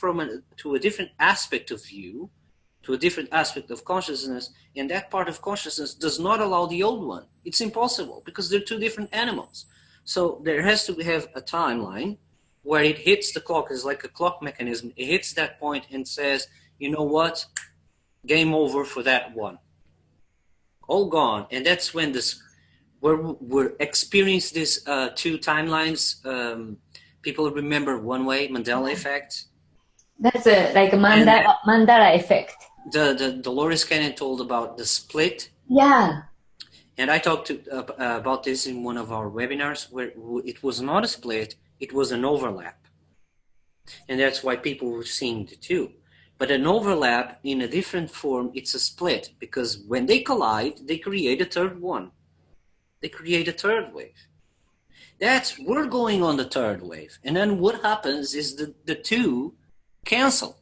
S2: to a different aspect of you, to a different aspect of consciousness, and that part of consciousness does not allow the old one. It's impossible, because they're two different animals. So there has to have a timeline where it hits the clock. It's like a clock mechanism. It hits that point and says, you know what? Game over for that one. All gone. And that's when we're experience this two timelines. People remember one way, Mandela effect.
S1: That's like a mandala effect.
S2: The Dolores Cannon told about the split.
S1: Yeah.
S2: And I talked about this in one of our webinars, where it was not a split, it was an overlap. And that's why people were seeing the two. But an overlap in a different form, it's a split, because when they collide, they create a third one. They create a third wave. We're going on the third wave. And then what happens is the two cancel.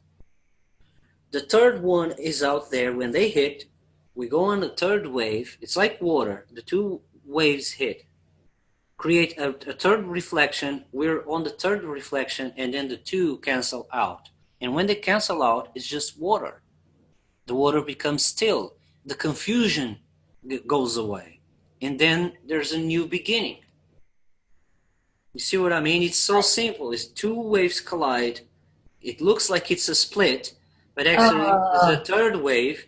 S2: The third one is out there. When they hit, we go on the third wave. It's like water. The two waves hit, create a third reflection. We're on the third reflection, and then the two cancel out. And when they cancel out, it's just water. The water becomes still. The confusion goes away. And then there's a new beginning. You see what I mean? It's so simple. It's two waves collide. It looks like it's a split, but actually it's a third wave.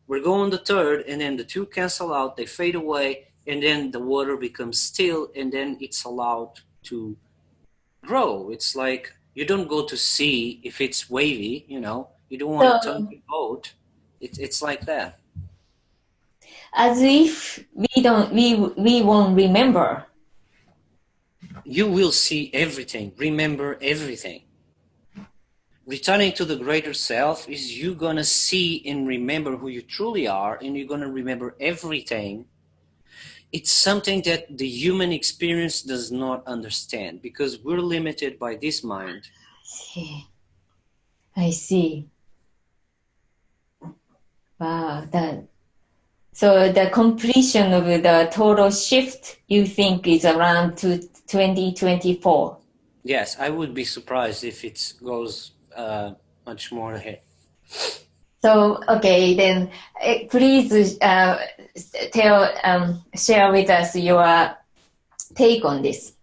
S2: We're going the third, and then the two cancel out, they fade away, and then the water becomes still, and then it's allowed to grow. It's like you don't go to sea if it's wavy, you know. You don't want to turn the boat. It's like that.
S1: As if we won't remember.
S2: You will see everything, remember everything. Returning to the greater self is you gonna see and remember who you truly are, and you're gonna remember everything. It's something that the human experience does not understand, because we're limited by this mind.
S1: I see. Wow. So the completion of the total shift, you think, is around 2024?
S2: Yes, I would be surprised if it goes much more ahead.
S1: So, okay, then please share with us your take on this.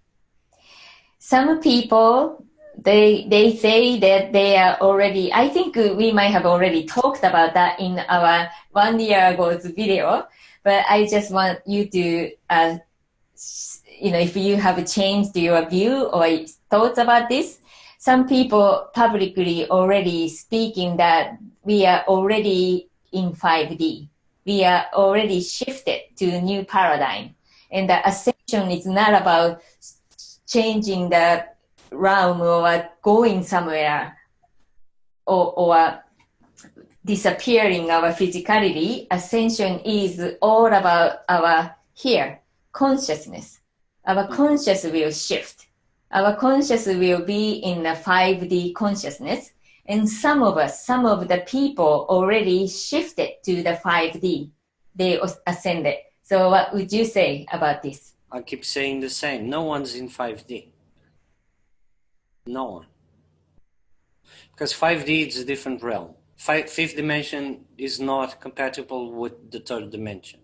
S1: Some people, they say that they are already, I think we might have already talked about that in our 1 year ago's video, but I just want you to, if you have changed your view or thoughts about this. Some people publicly already speaking that we are already in 5D. We are already shifted to a new paradigm. And the ascension is not about changing the realm or going somewhere or disappearing our physicality. Ascension is all about our here, consciousness. Our conscious will shift. Our conscious will be in a 5D consciousness. And some of the people already shifted to the 5D. They ascended. So what would you say about this?
S2: I keep saying the same. No one's in 5D. No one. Because 5D is a different realm. Fifth dimension is not compatible with the third dimension.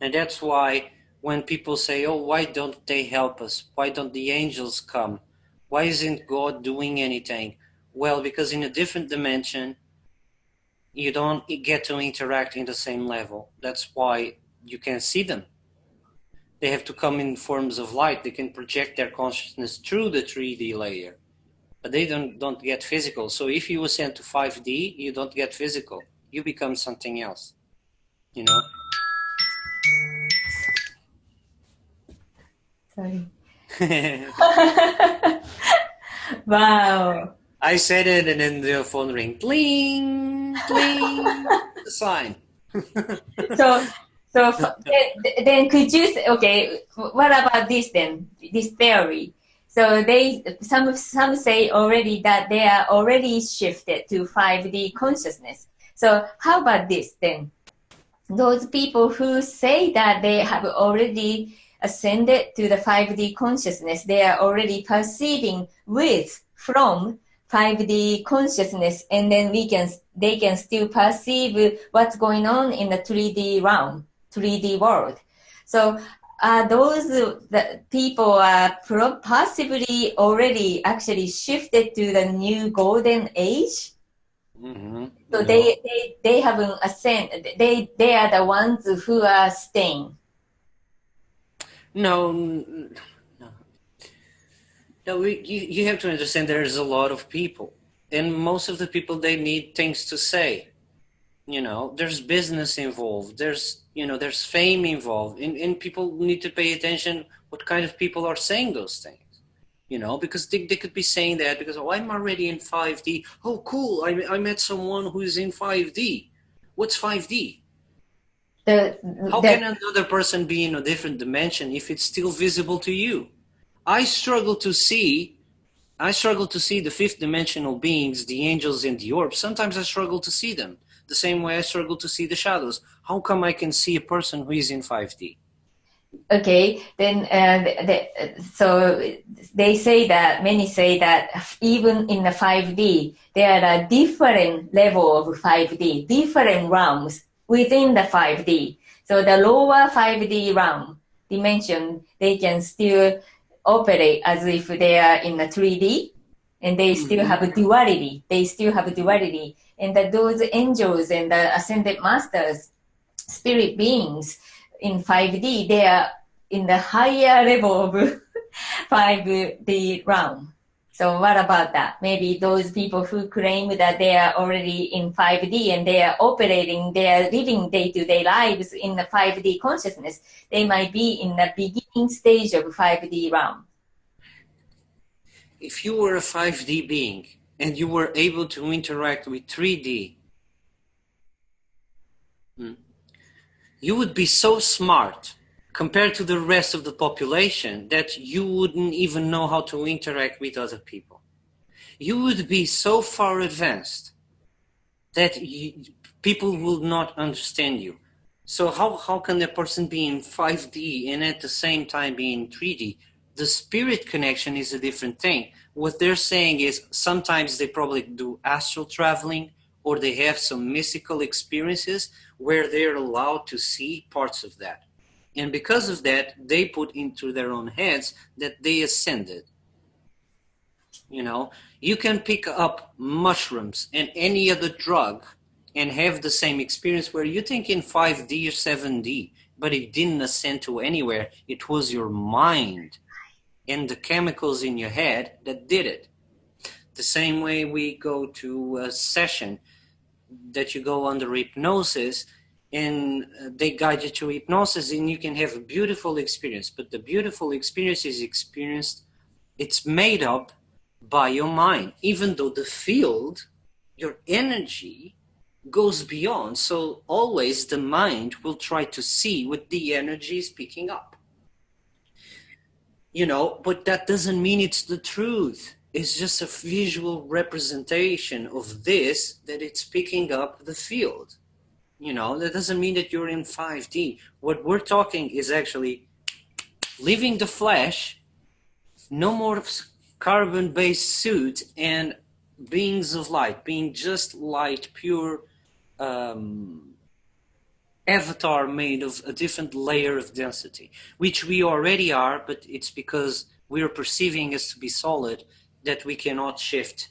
S2: And that's why when people say, oh, why don't they help us? Why don't the angels come? Why isn't God doing anything? Well, because in a different dimension, you don't get to interact in the same level. That's why you can see them. They have to come in forms of light. They can project their consciousness through the 3D layer. But they don't get physical. So if you ascend to 5D, you don't get physical. You become something else, you know?
S1: Sorry. Wow.
S2: I said it, and then the phone ring. Bling, bling. The sign.
S1: So, then could you say, okay, what about this then, this theory? So some say already that they are already shifted to 5D consciousness. So how about this then? Those people who say that they have already ascended to the 5D consciousness, they are already perceiving from 5D consciousness, and then they can still perceive what's going on in the 3D realm, 3D world. So those the people are possibly already actually shifted to the new golden age.
S2: Mm-hmm.
S1: So
S2: No.
S1: they haven't ascended. They are the ones who are staying.
S2: No, you have to understand there's a lot of people, and most of the people, they need things to say. There's business involved, there's fame involved, and people need to pay attention what kind of people are saying those things. Because they could be saying that because, oh, I'm already in 5D. Oh, cool, I met someone who's in 5D. What's 5D? How can another person be in a different dimension if it's still visible to you? I struggle to see the fifth dimensional beings, the angels and the orbs. Sometimes I struggle to see them the same way I struggle to see the shadows. How come I can see a person who is in 5D?
S1: Okay, then so many say that even in the 5D, there are different level of 5D, different realms within the 5D. So the lower 5D realm dimension, they can still operate as if they are in the 3D, and they still have a duality. And that those angels and the ascended masters, spirit beings, in 5D, they are in the higher level of 5D realm. So what about that? Maybe those people who claim that they are already in 5D and they are operating, they are living day-to-day lives in the 5D consciousness, they might be in the beginning stage of 5D realm.
S2: If you were a 5D being and you were able to interact with 3D, you would be so smart compared to the rest of the population that you wouldn't even know how to interact with other people. You would be so far advanced that people will not understand you. So how can a person be in 5D and at the same time be in 3D? The spirit connection is a different thing. What they're saying is sometimes they probably do astral traveling, or they have some mystical experiences where they're allowed to see parts of that. And because of that, they put into their own heads that they ascended. You can pick up mushrooms and any other drug and have the same experience where you think in 5D or 7D, but it didn't ascend to anywhere. It was your mind and the chemicals in your head that did it. The same way we go to a session that you go under hypnosis, and they guide you to hypnosis, and you can have a beautiful experience. But the beautiful experience is experienced, it's made up by your mind, even though the field, your energy, goes beyond. So always the mind will try to see what the energy is picking up. But that doesn't mean it's the truth. It's just a visual representation of this, that it's picking up the field. That doesn't mean that you're in 5D. What we're talking is actually leaving the flesh, no more carbon-based suit, and beings of light, being just light, pure avatar made of a different layer of density, which we already are, but it's because we're perceiving us to be solid that we cannot shift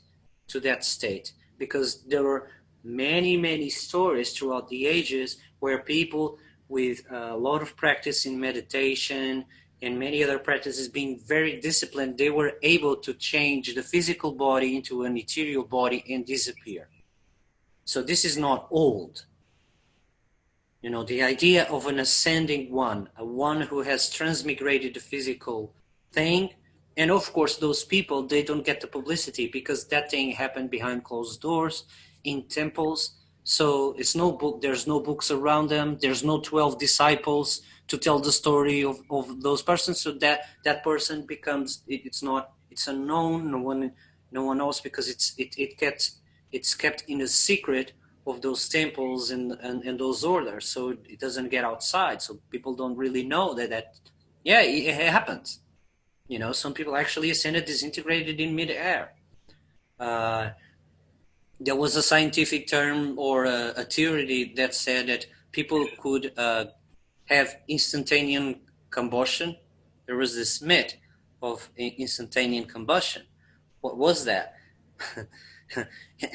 S2: to that state. Because there are many, many stories throughout the ages where people with a lot of practice in meditation and many other practices, being very disciplined, they were able to change the physical body into an ethereal body and disappear. So this is not old. You know, the idea of an ascending one, a one who has transmigrated the physical thing. And of course, those people, they don't get the publicity because that thing happened behind closed doors in temples. So it's no book, there's no books around them. There's no 12 disciples to tell the story of those persons. So that person becomes, it's unknown. No one knows because it's kept in a secret of those temples and those orders, so it doesn't get outside. So people don't really know that it happens. You know, some people actually ascended disintegrated in midair. There was a scientific term or a theory that said that people could have instantaneous combustion. There was this myth of instantaneous combustion. What was that?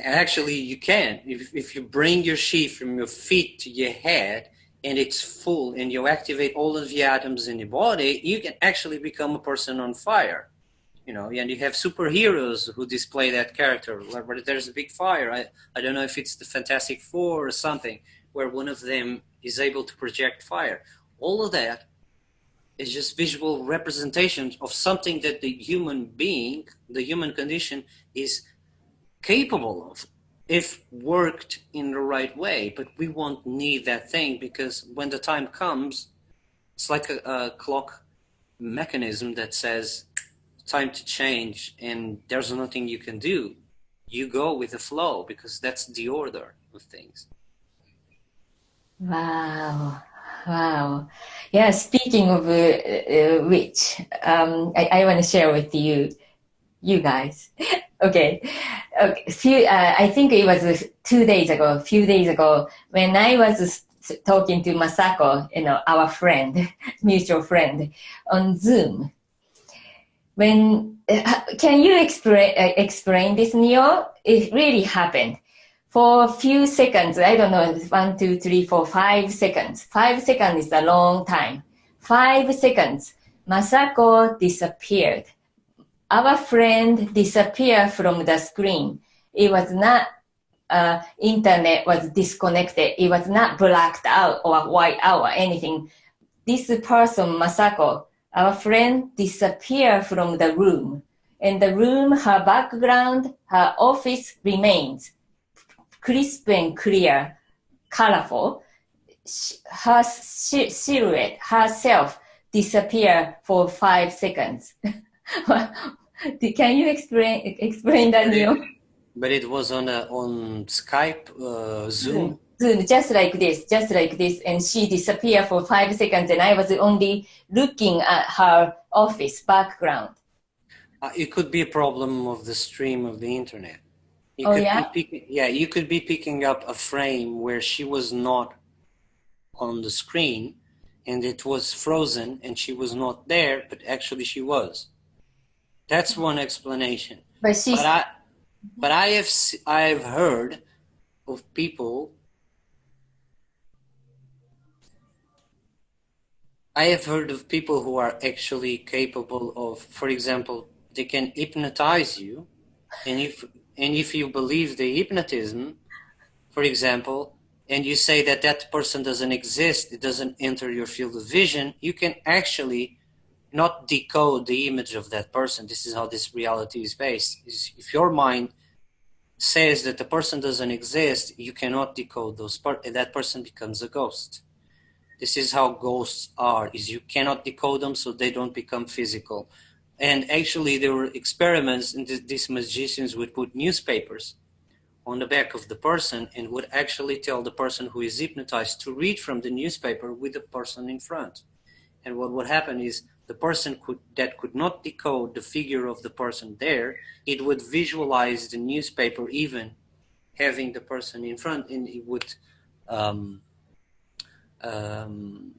S2: Actually, you can. If you bring your sheath from your feet to your head and it's full and you activate all of the atoms in your body, you can actually become a person on fire. You know, and you have superheroes who display that character. Where there's a big fire. I don't know if it's the Fantastic Four or something, where one of them is able to project fire. All of that is just visual representations of something that the human being, the human condition, is capable of if worked in the right way. But we won't need that thing because when the time comes, it's like a clock mechanism that says time to change and there's nothing you can do. You go with the flow because that's the order of things.
S1: Wow. Wow. Yeah, speaking of which, I want to share with you guys. Okay. I think it was a few days ago, when I was talking to Masako, our friend, mutual friend, on Zoom. Can you explain this, Neo? It really happened. For a few seconds, I don't know, 1, 2, 3, 4, 5 seconds. 5 seconds is a long time. 5 seconds, Masako disappeared. Our friend disappeared from the screen. It was not, internet was disconnected. It was not blacked out or white out or anything. This person, Masako, our friend, disappeared from the room. In the room, her background, her office remains crisp and clear, colorful. Her silhouette, herself, disappeared for 5 seconds. Can you explain that, Neo?
S2: But it was on Skype, Zoom?
S1: Zoom, just like this, and she disappeared for 5 seconds, and I was only looking at her office background.
S2: It could be a problem of the stream of the internet. You could be picking up a frame where she was not on the screen, and it was frozen, and she was not there, but actually she was. That's one explanation. But I've heard of people. I have heard of people who are actually capable of, for example, they can hypnotize you, and if you believe the hypnotism, for example, and you say that person doesn't exist, it doesn't enter your field of vision, you can actually not decode the image of that person. This is how this reality is based. If your mind says that the person doesn't exist, you cannot decode and that person becomes a ghost. This is how ghosts are, is you cannot decode them, so they don't become physical. And actually there were experiments, and these magicians would put newspapers on the back of the person and would actually tell the person who is hypnotized to read from the newspaper with the person in front. And what would happen is the person that could not decode the figure of the person there, it would visualize the newspaper even having the person in front, and it would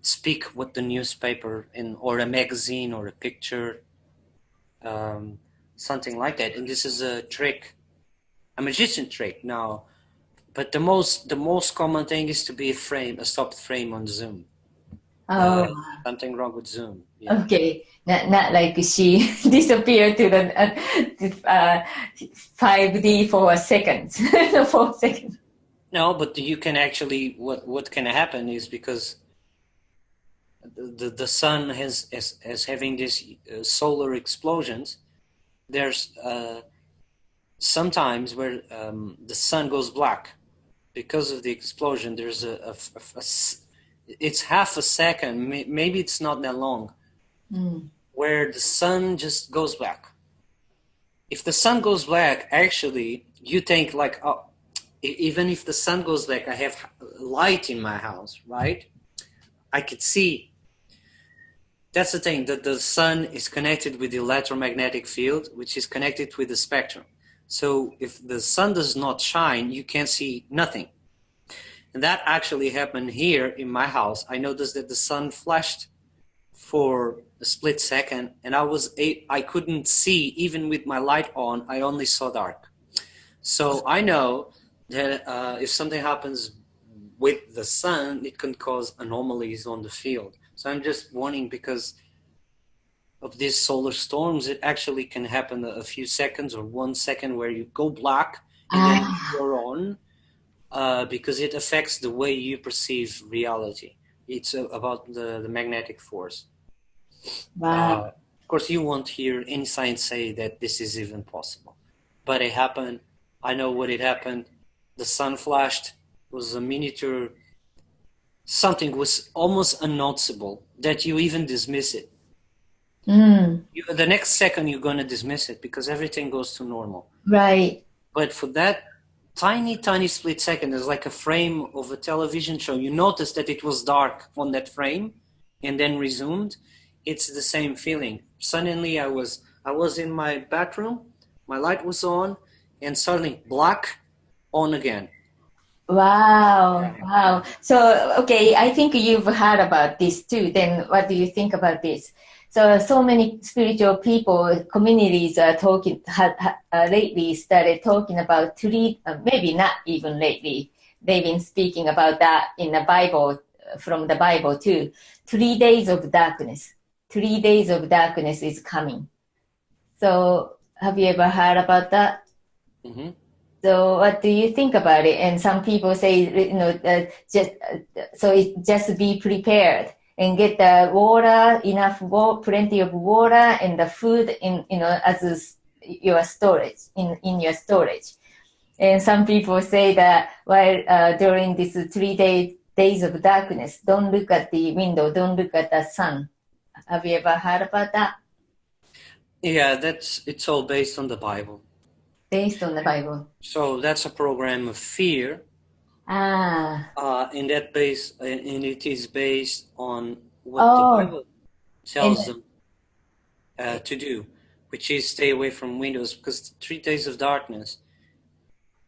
S2: speak what the newspaper or a magazine or a picture, something like that. And this is a trick, a magician trick now. But the most common thing is to be a stopped frame on Zoom. Something wrong with Zoom. Yeah.
S1: Okay, not like she disappeared to the 5D for a second. 4 seconds.
S2: No, but you can actually, what can happen is because the sun has having these solar explosions, there's sometimes where the sun goes black because of the explosion. There's it's half a second, maybe it's not that long, where the sun just goes black. If the sun goes black, actually, you think like, oh, even if the sun goes black, I have light in my house, right? I could see. That's the thing, that the sun is connected with the electromagnetic field, which is connected with the spectrum. So if the sun does not shine, you can't see nothing. And that actually happened here in my house. I noticed that the sun flashed for a split second, and I couldn't see, even with my light on, I only saw dark. So I know that if something happens with the sun, it can cause anomalies on the field. So I'm just warning, because of these solar storms, it actually can happen a few seconds or 1 second where you go black and then you're on, because it affects the way you perceive reality. It's about the magnetic force.
S1: Wow.
S2: Of course, you won't hear any science say that this is even possible, but it happened. I know what it happened. The sun flashed. It was a miniature. Something was almost unnoticeable that you even dismiss it. The next second you're going to dismiss it because everything goes to normal.
S1: Right.
S2: But for that tiny split second, it's like a frame of a television show. You notice that it was dark on that frame and then resumed. It's the same feeling. Suddenly I was in my bathroom, my light was on, and suddenly black, on again.
S1: Wow. Wow. So, okay, I think you've heard about this too. Then what do you think about this? So many spiritual people, communities are talking, lately started talking about maybe not even lately. They've been speaking about that in the Bible, from the Bible too. 3 days of darkness. 3 days of darkness is coming. So have you ever heard about that?
S2: Mm-hmm.
S1: So what do you think about it? And some people say, just be prepared and get the water, plenty of water and the food as your storage, in your storage. And some people say that during this 3 days of darkness, don't look at the window, don't look at the sun. Have you ever heard about that?
S2: Yeah, it's all based on the Bible.
S1: Based on the Bible.
S2: So that's a program of fear. And it is based on what the Bible tells them to do, which is stay away from windows, because 3 days of darkness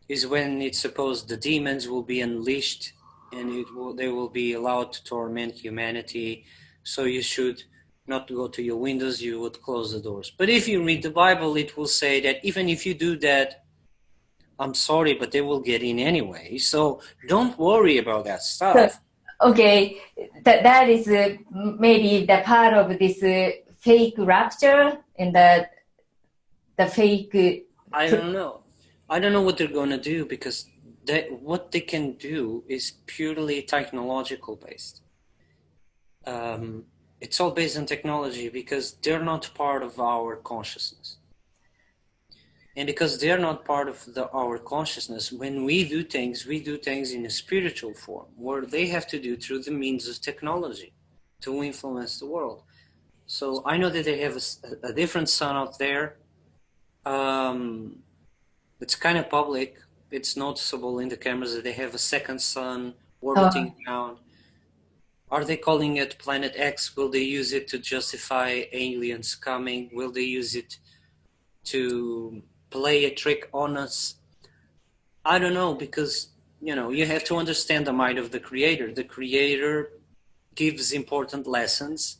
S2: is when it's supposed the demons will be unleashed and they will be allowed to torment humanity. So you should not go to your windows, you would close the doors. But if you read the Bible, it will say that even if you do that, I'm sorry, but they will get in anyway. So don't worry about that stuff.
S1: Okay, that is maybe the part of this fake rapture and the fake...
S2: I don't know. I don't know what they're going to do, because what they can do is purely technological based. It's all based on technology, because they're not part of our consciousness. And because they're not part of our consciousness, when we do things in a spiritual form, where they have to do through the means of technology to influence the world. So I know that they have a different sun out there. It's kind of public. It's noticeable in the cameras that they have a second sun orbiting around. Are they calling it Planet X? Will they use it to justify aliens coming? Will they use it to play a trick on us? I don't know, because, you have to understand the mind of the Creator. The Creator gives important lessons,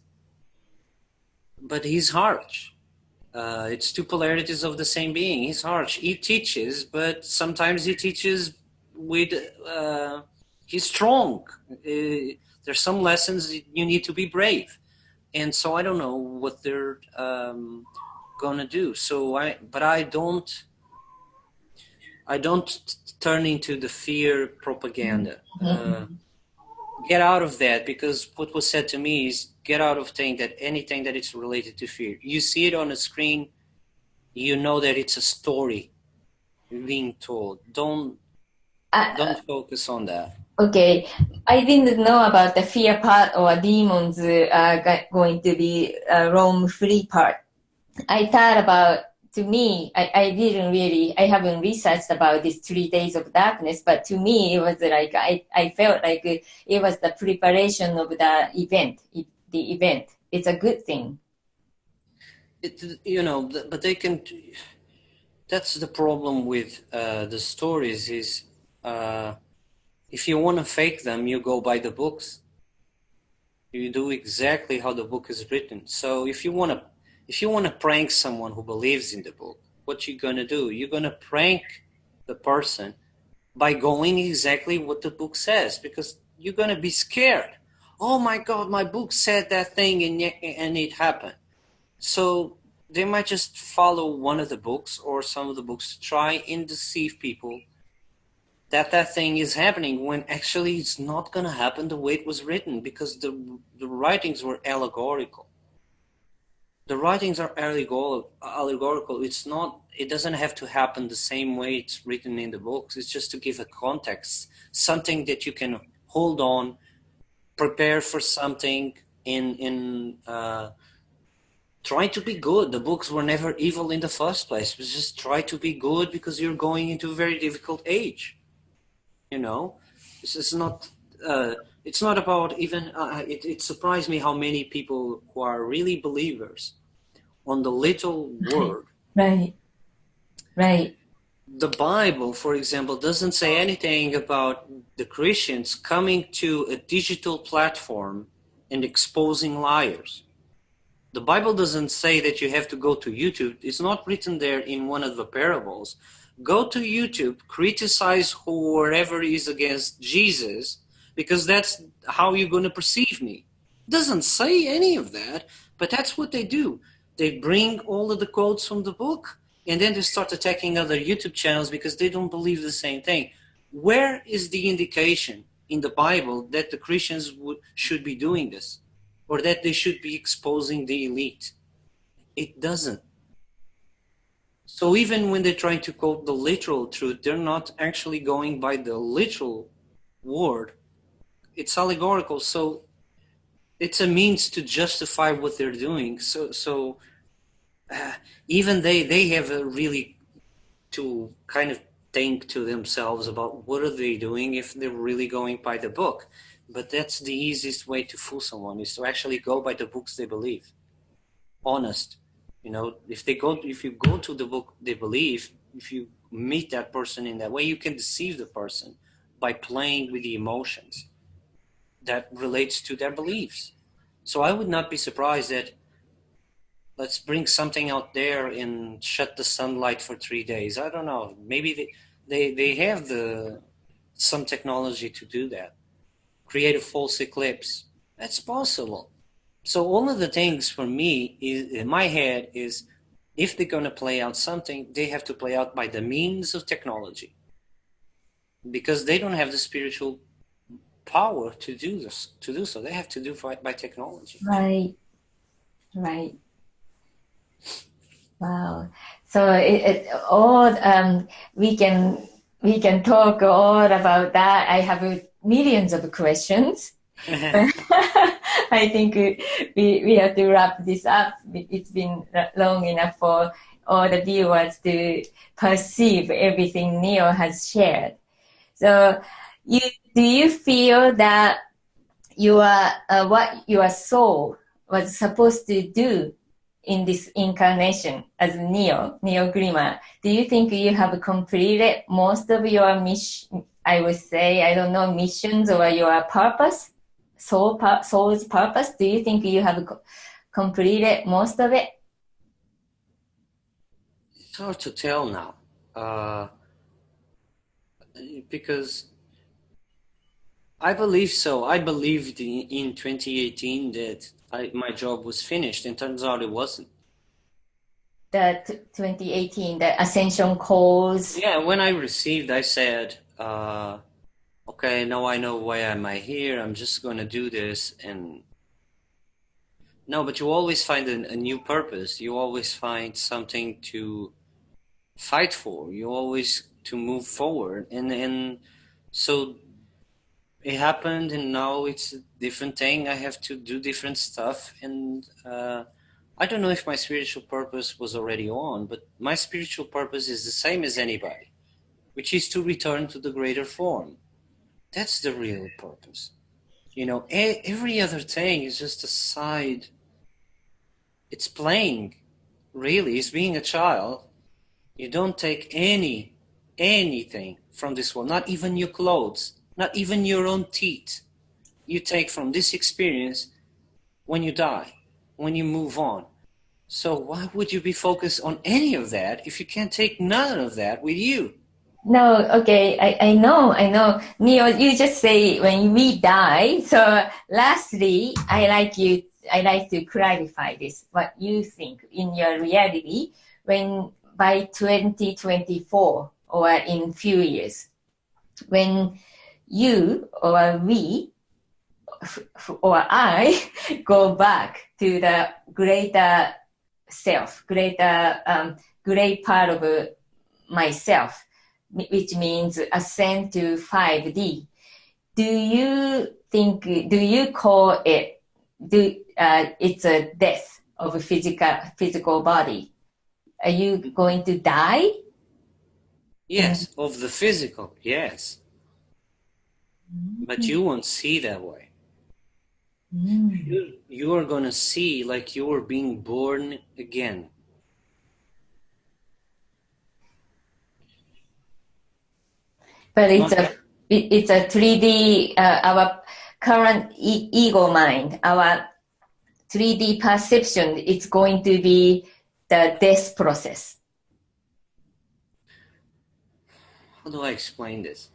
S2: but he's harsh. It's two polarities of the same being. He's harsh. He teaches, but sometimes he teaches with, he's strong. There's some lessons you need to be brave. And so I don't know what they're going to do. But I don't, I don't turn into the fear propaganda. Get out of that, because what was said to me is get out of anything that is related to fear. You see it on a screen, you know that it's a story being told. Don't focus on that.
S1: Okay, I didn't know about the fear part or demons going to be roam free part. I thought about, to me, I haven't researched about this 3 days of darkness, but to me, it was like, I felt like it was the preparation of the event. It's a good thing.
S2: But they can, that's the problem with the stories is, if you want to fake them, you go by the books. You do exactly how the book is written. So if you want to prank someone who believes in the book, what you're going to do? You're going to prank the person by going exactly what the book says, because you're going to be scared. Oh my God, my book said that thing and it happened. So they might just follow one of the books or some of the books to try and deceive people that thing is happening, when actually it's not going to happen the way it was written, because the writings were allegorical. The writings are allegorical. It doesn't have to happen the same way it's written in the books. It's just to give a context, something that you can hold on, prepare for something, in try to be good. The books were never evil in the first place. It was just try to be good because you're going into a very difficult age. This is not. It's not about even. It surprised me how many people who are really believers on the little word.
S1: Right.
S2: The Bible, for example, doesn't say anything about the Christians coming to a digital platform and exposing liars. The Bible doesn't say that you have to go to YouTube. It's not written there in one of the parables. Go to YouTube, criticize whoever is against Jesus, because that's how you're going to perceive me. It doesn't say any of that, but that's what they do. They bring all of the quotes from the book, and then they start attacking other YouTube channels because they don't believe the same thing. Where is the indication in the Bible that the Christians should be doing this, or that they should be exposing the elite? It doesn't. So even when they're trying to quote the literal truth, they're not actually going by the literal word. It's allegorical, so it's a means to justify what they're doing. So even they have a really to kind of think to themselves about what are they doing if they're really going by the book. But that's the easiest way to fool someone, is to actually go by the books they believe. Honest. If you go to the book they believe, if you meet that person in that way, you can deceive the person by playing with the emotions that relates to their beliefs. So I would not be surprised that let's bring something out there and shut the sunlight for 3 days. I don't know. Maybe they have some technology to do that. Create a false eclipse. That's possible. So all of the things for me is in my head is, if they're going to play out something, they have to play out by the means of technology, because they don't have the spiritual power to do so. They have to do it by technology.
S1: Right. Wow. So we can talk all about that. I have millions of questions. I think we have to wrap this up. It's been long enough for all the viewers to perceive everything Neo has shared. So, do you feel that what your soul was supposed to do in this incarnation as Neo Glimmer? Do you think you have completed most of your mission? I would say, I don't know, missions or your purpose? Soul's purpose? Do you think you have completed most of it?
S2: It's hard to tell now, because I believe so. I believed in 2018 that my job was finished, and turns out it wasn't.
S1: the 2018, the Ascension Codes.
S2: Yeah, when I received, I said, okay, now I know why am I here. I'm just going to do this. And no, but you always find a new purpose. You always find something to fight for. You always to move forward. And so it happened, and now it's a different thing. I have to do different stuff. And I don't know if my spiritual purpose was already on, but my spiritual purpose is the same as anybody, which is to return to the greater form. That's the real purpose. You know, every other thing is just a side. It's playing, really. It's being a child. You don't take anything from this world, not even your clothes, not even your own teeth. You take from this experience when you die, when you move on. So why would you be focused on any of that if you can't take none of that with you?
S1: No, okay, I know. Neo, you just say when we die. So lastly, I like to clarify this, what you think in your reality when by 2024 or in few years, when you or we or I go back to the greater self, great part of myself, which means ascend to 5D. Do you call it, it's a death of a physical body? Are you going to die?
S2: Yes, of the physical, yes. But you won't see that way. You are going to see like you are being born again.
S1: But it's a 3D, our current ego mind, our 3D perception, it's going to be the death process.
S2: How do I explain this?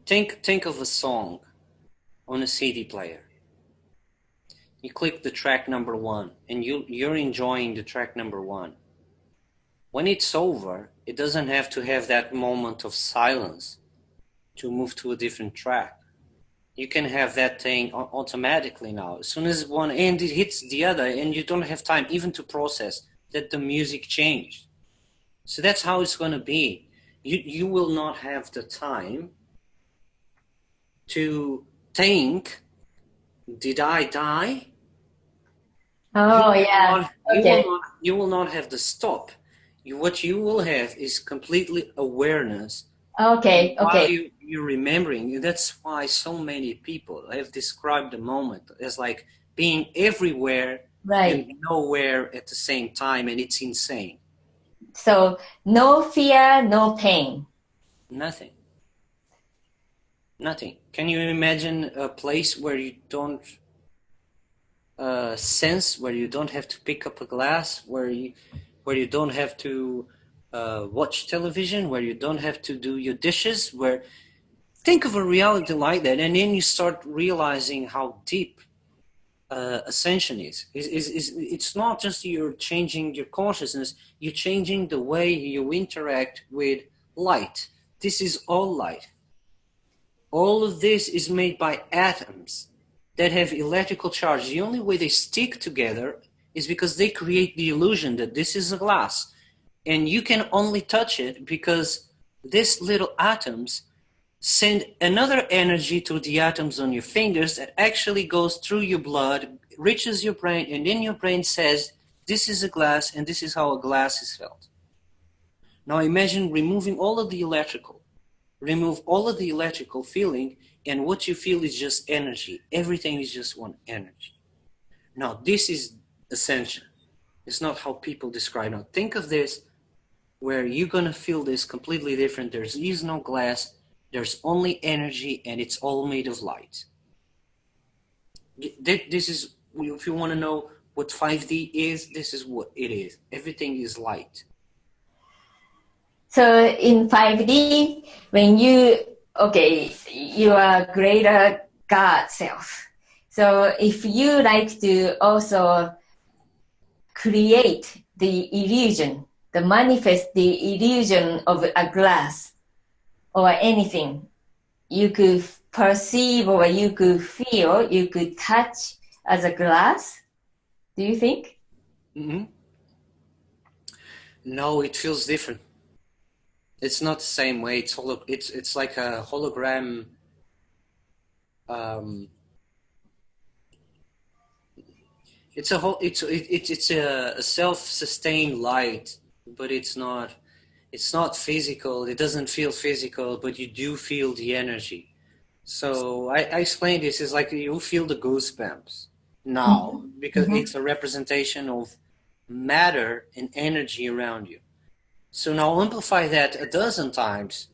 S2: Think of a song on a CD player. You click the track number 1 and you're enjoying the track number 1. When it's over, it doesn't have to have that moment of silence to move to a different track. You can have that thing automatically now. As soon as one end it hits the other, and you don't have time even to process that the music changed. So that's how it's going to be. You will not have the time to think, did I die?
S1: Oh, yeah. Okay.
S2: You will not have the stop. What you will have is completely awareness.
S1: Okay.
S2: While you're remembering, that's why so many people have described the moment as like being everywhere and nowhere at the same time, and it's insane.
S1: So no fear, no pain.
S2: Nothing. Can you imagine a place where you don't sense, where you don't have to pick up a glass, where you don't have to watch television, where you don't have to do your dishes, where think of a reality like that, and then you start realizing how deep ascension is. It's not just you're changing your consciousness, you're changing the way you interact with light. This is all light. All of this is made by atoms that have electrical charge. The only way they stick together is because they create the illusion that this is a glass. And you can only touch it because these little atoms send another energy to the atoms on your fingers that actually goes through your blood, reaches your brain, and then your brain says, this is a glass, and this is how a glass is felt. Now imagine removing all of the electrical. Remove all of the electrical feeling, and what you feel is just energy. Everything is just one energy. Now, this is ascension. It's not how people describe it. Now, think of this where you're going to feel this completely different. There is no glass. There's only energy, and it's all made of light. This is, if you want to know what 5D is, this is what it is. Everything is light.
S1: So in 5D, when you are greater God self. So if you like to also create the illusion, the manifest the illusion of a glass or anything. You could perceive or you could feel, you could touch as a glass. Do you think?
S2: Mm-hmm. No, it feels different. It's not the same way. It's like a hologram. It's a self-sustained light, but it's not physical. It doesn't feel physical, but you do feel the energy. So I explained this is like you feel the goosebumps now because it's a representation of matter and energy around you. So now amplify that a dozen times,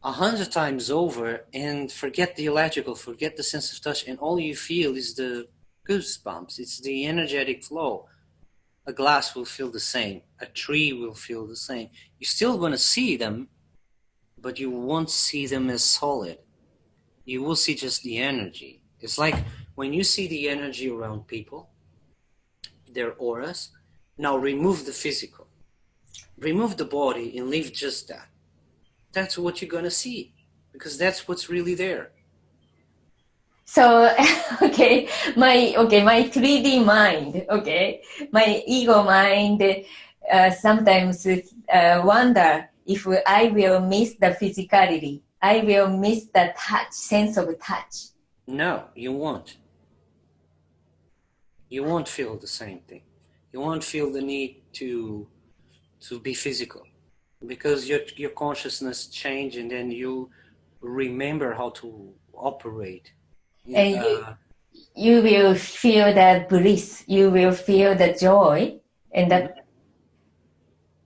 S2: 100 times over, and forget the electrical, forget the sense of touch, and all you feel is the goosebumps. It's the energetic flow. A glass will feel the same. A tree will feel the same. You're still going to see them, but you won't see them as solid. You will see just the energy. It's like when you see the energy around people, their auras, now remove the physical. Remove the body and leave just that. That's what you're going to see, because that's what's really there.
S1: So, my 3D mind, my ego mind sometimes wonder if I will miss the physicality. I will miss the touch, sense of touch.
S2: No, you won't. You won't feel the same thing. You won't feel the need to be physical, because your consciousness change, and then you remember how to operate.
S1: And you will feel the bliss. You will feel the joy, and that.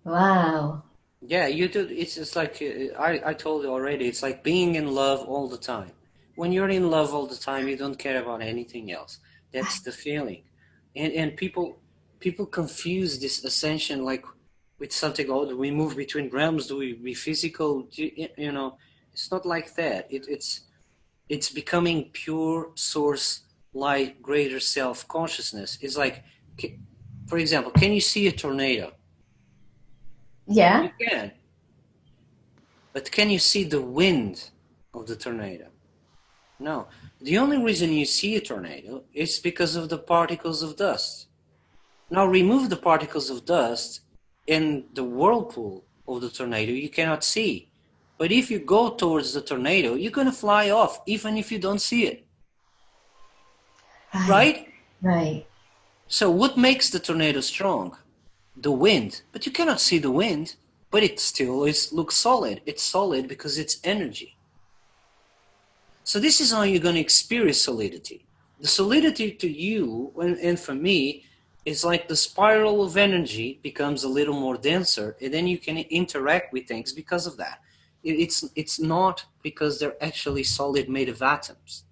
S1: Wow.
S2: Yeah, you do. It's just like I told you already. It's like being in love all the time. When you're in love all the time, you don't care about anything else. That's the feeling, and people confuse this ascension like with something. Oh, do we move between realms? Do we be physical? You know, it's not like that. It's becoming pure source light, greater self consciousness. It's like, for example, can you see a tornado?
S1: Yeah.
S2: You can. But can you see the wind of the tornado? No. The only reason you see a tornado is because of the particles of dust. Now remove the particles of dust in the whirlpool of the tornado, you cannot see. But if you go towards the tornado, you're going to fly off, even if you don't see it. Right?
S1: Right.
S2: So what makes the tornado strong? The wind. But you cannot see the wind, but it still looks solid. It's solid because it's energy. So this is how you're going to experience solidity. The solidity to you and for me is like the spiral of energy becomes a little more denser, and then you can interact with things because of that. It's not because they're actually solid made of atoms.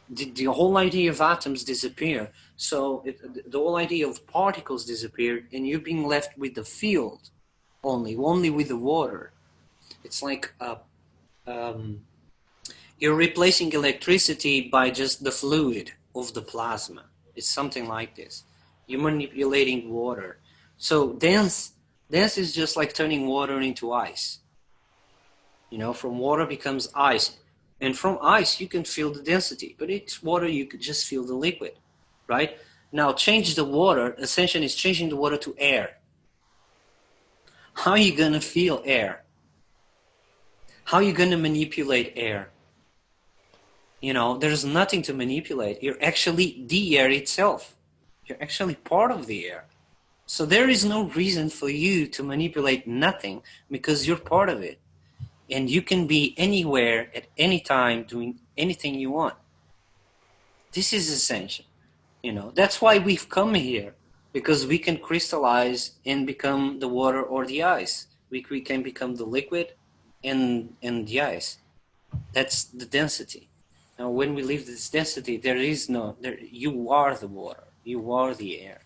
S2: The whole idea of atoms disappear. So the whole idea of particles disappear, and you're being left with the field only with the water. It's like you're replacing electricity by just the fluid of the plasma. It's something like this. You're manipulating water. So dance is just like turning water into ice. You know, from water becomes ice. And from ice, you can feel the density. But it's water, you could just feel the liquid, right? Now change the water. Ascension is changing the water to air. How are you going to feel air? How are you going to manipulate air? You know, there's nothing to manipulate. You're actually the air itself. You're actually part of the air. So there is no reason for you to manipulate nothing, because you're part of it. And you can be anywhere at any time doing anything you want. This is Ascension. You know, that's why we've come here, because we can crystallize and become the water or the ice. We can become the liquid and the ice. That's the density. Now, when we leave this density, you are the water. You are the air.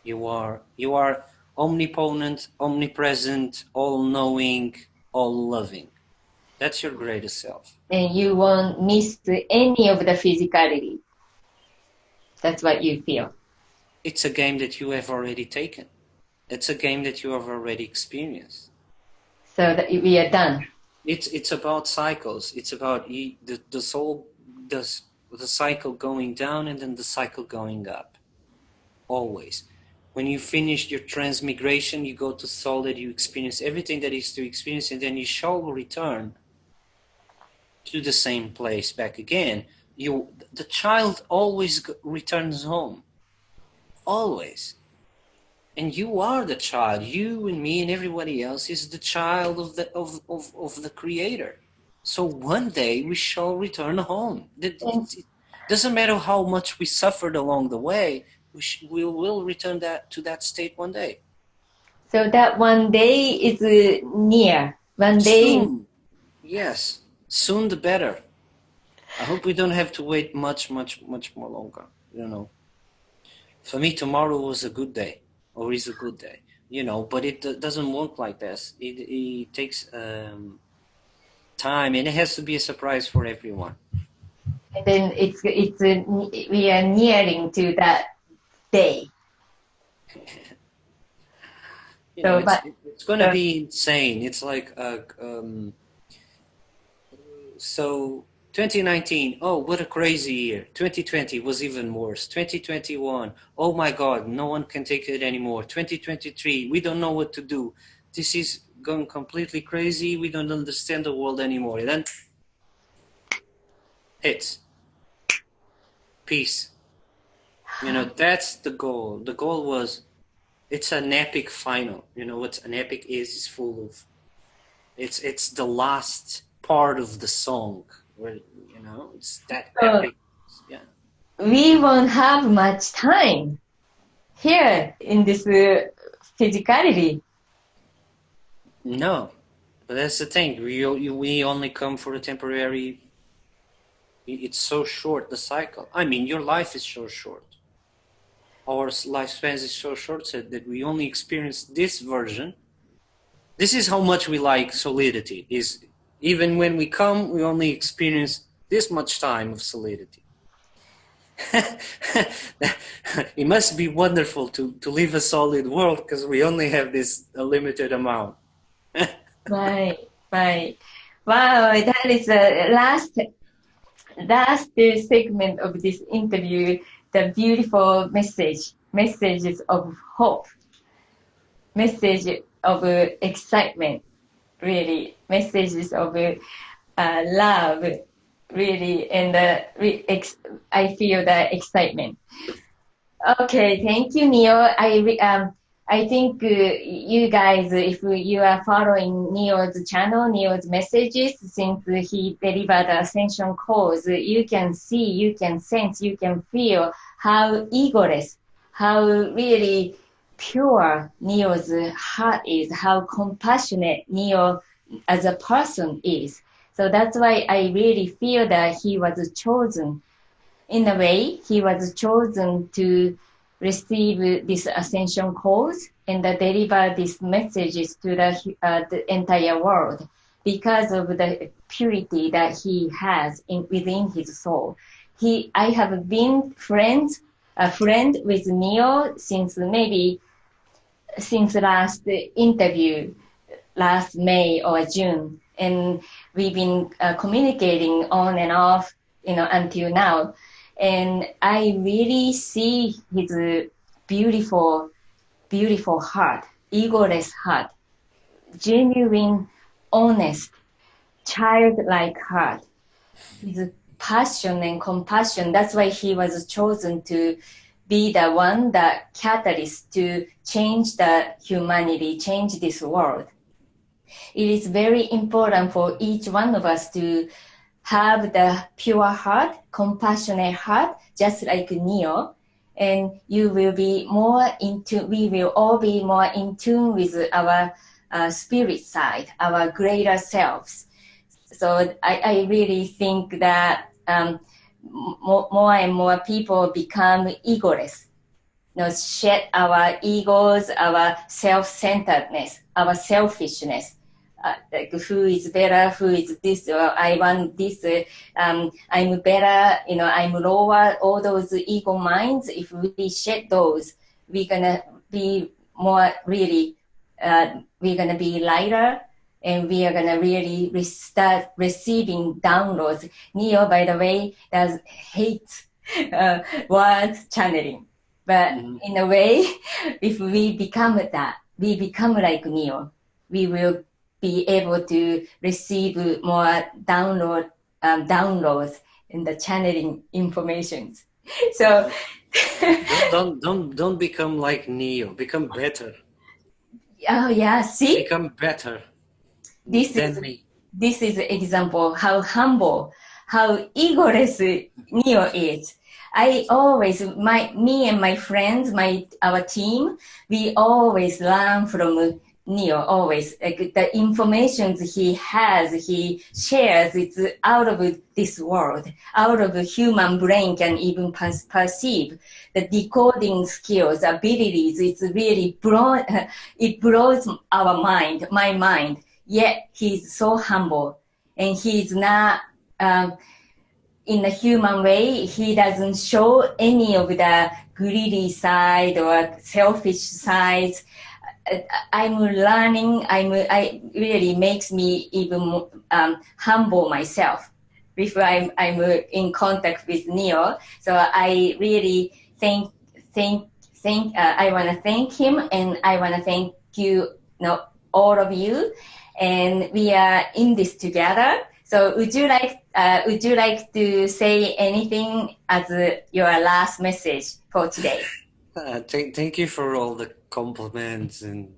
S2: You are omnipotent, omnipresent, all-knowing, all-loving. That's your greatest self.
S1: And you won't miss any of the physicality. That's what you feel.
S2: it's a game that you have already taken. It's a game that you have already experienced.
S1: So that we are done.
S2: It's about cycles. It's about the soul does the cycle going down and then the cycle going up. Always. When you finish your transmigration, you go to soul, that you experience everything that is to experience, and then you shall return to the same place back again. The child always returns home. Always. And you are the child. You and me and everybody else is the child of the Creator. So one day we shall return home. It doesn't matter how much we suffered along the way. We will return to that state one day.
S1: So that one day is near. One day.
S2: Soon. Yes. Soon the better. I hope we don't have to wait much more longer. You know. For me, tomorrow was a good day. Or is a good day, you know, but it doesn't work like this. It takes time, and it has to be a surprise for everyone.
S1: And then we are nearing to that day.
S2: So, it's going to be insane. It's like so 2019, oh, what a crazy year. 2020 was even worse. 2021, oh my God, no one can take it anymore. 2023, we don't know what to do. This is going completely crazy. We don't understand the world anymore. And then hits. Peace. You know, that's the goal. The goal was, it's an epic final. You know what an epic is full of, it's the last part of the song. Where, you know, it's that epic. Yeah.
S1: We won't have much time here in this physicality.
S2: No, but that's the thing. We only come for a temporary. It's so short, the cycle. I mean, your life is so short. Our lifespans is so short, so that we only experience this version. This is how much we like solidity. Is even when we come, we only experience this much time of solidity. It must be wonderful to live a solid world, because we only have this a limited amount.
S1: Right. Wow, that is the last segment of this interview. The beautiful messages of hope, message of excitement. Really, messages of love, really, and I feel the excitement. Okay, thank you, Neo. I think you guys, if you are following Neo's channel, Neo's messages, since he delivered Ascension Codes, you can see, you can sense, you can feel how egoless, how really pure Neo's heart is, how compassionate Neo as a person is. So that's why I really feel that he was chosen. In a way, he was chosen to receive this Ascension Codes and deliver these messages to the entire world because of the purity that he has within his soul. I have been a friend with Neo since last interview, last May or June, and we've been communicating on and off, until now. And I really see his beautiful, beautiful heart, egoless heart, genuine, honest, childlike heart. His passion and compassion. That's why he was chosen to be the one, the catalyst to change the humanity, change this world. It is very important for each one of us to have the pure heart, compassionate heart, just like Neo, and we will all be more in tune with our spirit side, our greater selves. So I really think that more and more people become egoless, shed our egos, our self-centeredness, our selfishness, like who is better, who is this, or I want this, I'm better, I'm lower, all those ego minds, if we shed those, we're gonna be more really, we're gonna be lighter, and we are gonna really start receiving downloads. Neo, by the way, does hate words channeling. But in a way, if we become that, we become like Neo, we will be able to receive more downloads in the channeling informations. So
S2: don't become like Neo. Become better.
S1: Oh yeah, see?
S2: Become better
S1: than
S2: me.
S1: This is an example how humble, how egoless Neo is. I always, me and my friends, our team, we always learn from Neo, always. Like the information he has, he shares, it's out of this world, out of the human brain can even perceive. The decoding skills, abilities, it's really it blows our mind, my mind. Yet he's so humble, and he's not in a human way. He doesn't show any of the greedy side or selfish sides. I'm learning. I really makes me even humble myself before I'm in contact with Neo. So I really I want to thank him, and I want to thank you, all of you. And we are in this together. So would you like to say anything as your last message for today?
S2: Thank you for all the compliments, and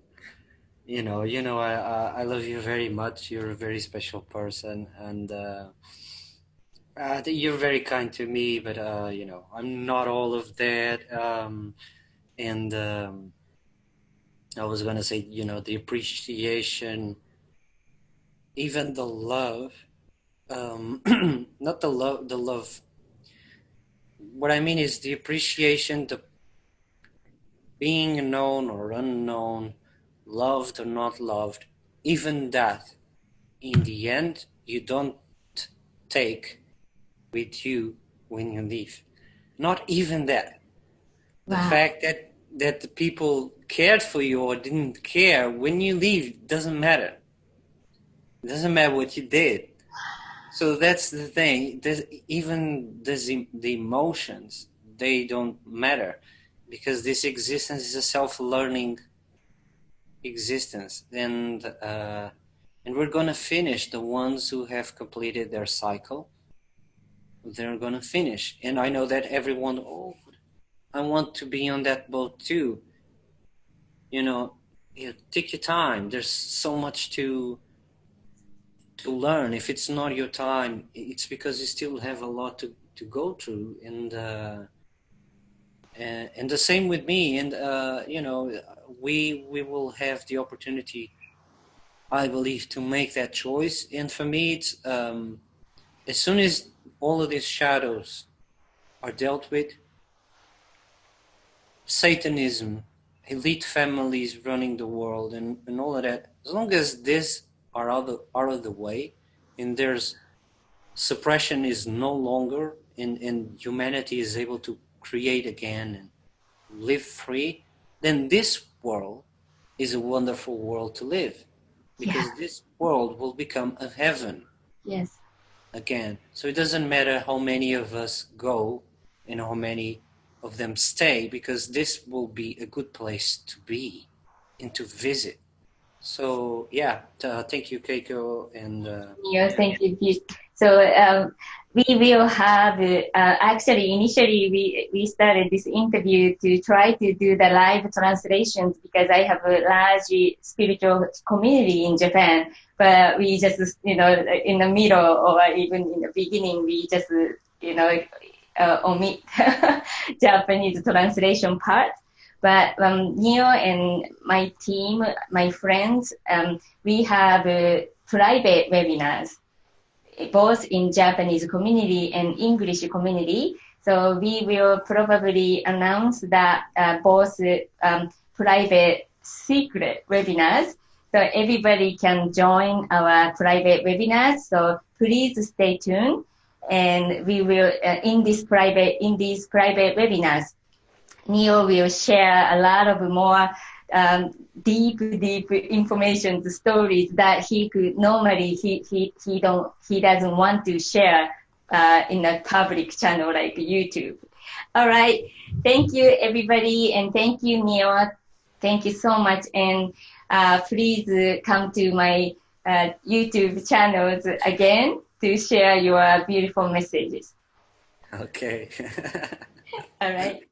S2: I love you very much. You're a very special person, and you're very kind to me. But I'm not all of that. And I was gonna say, the appreciation, even the love, not the love. What I mean is the appreciation, the being known or unknown, loved or not loved, even that, in the end, you don't take with you when you leave. Not even that. Wow. The fact that the people cared for you or didn't care, when you leave, doesn't matter. It doesn't matter what you did. So that's the thing. Even the emotions, they don't matter, because this existence is a self-learning existence, and we're gonna finish. The ones who have completed their cycle, they're gonna finish. And I know that everyone, I want to be on that boat too. Take your time. There's so much to learn. If it's not your time, it's because you still have a lot to go through. And the same with me. And we will have the opportunity, I believe, to make that choice. And for me, it's as soon as all of these shadows are dealt with, Satanism, elite families running the world, and all of that, as long as this are out of the way, and there's suppression is no longer, and humanity is able to create again and live free, then this world is a wonderful world to live, because this world will become a heaven.
S1: Yes.
S2: Again. So it doesn't matter how many of us go and how many of them stay, because this will be a good place to be and to visit. So thank you, Keiko, and
S1: thank you, Pete. So we will have actually initially we started this interview to try to do the live translations, because I have a large spiritual community in Japan, but we just in the middle or even in the beginning we just omit Japanese translation part. But Neo and my team, my friends, we have private webinars, both in Japanese community and English community. So we will probably announce that both private secret webinars So everybody can join our private webinars. So please stay tuned. And we will, in these private webinars, Neo will share a lot of more deep information, stories that he could normally he doesn't want to share in a public channel like YouTube. All right, thank you everybody, and thank you Neo. Thank you so much, and please come to my YouTube channels again to share your beautiful messages.
S2: Okay.
S1: All right.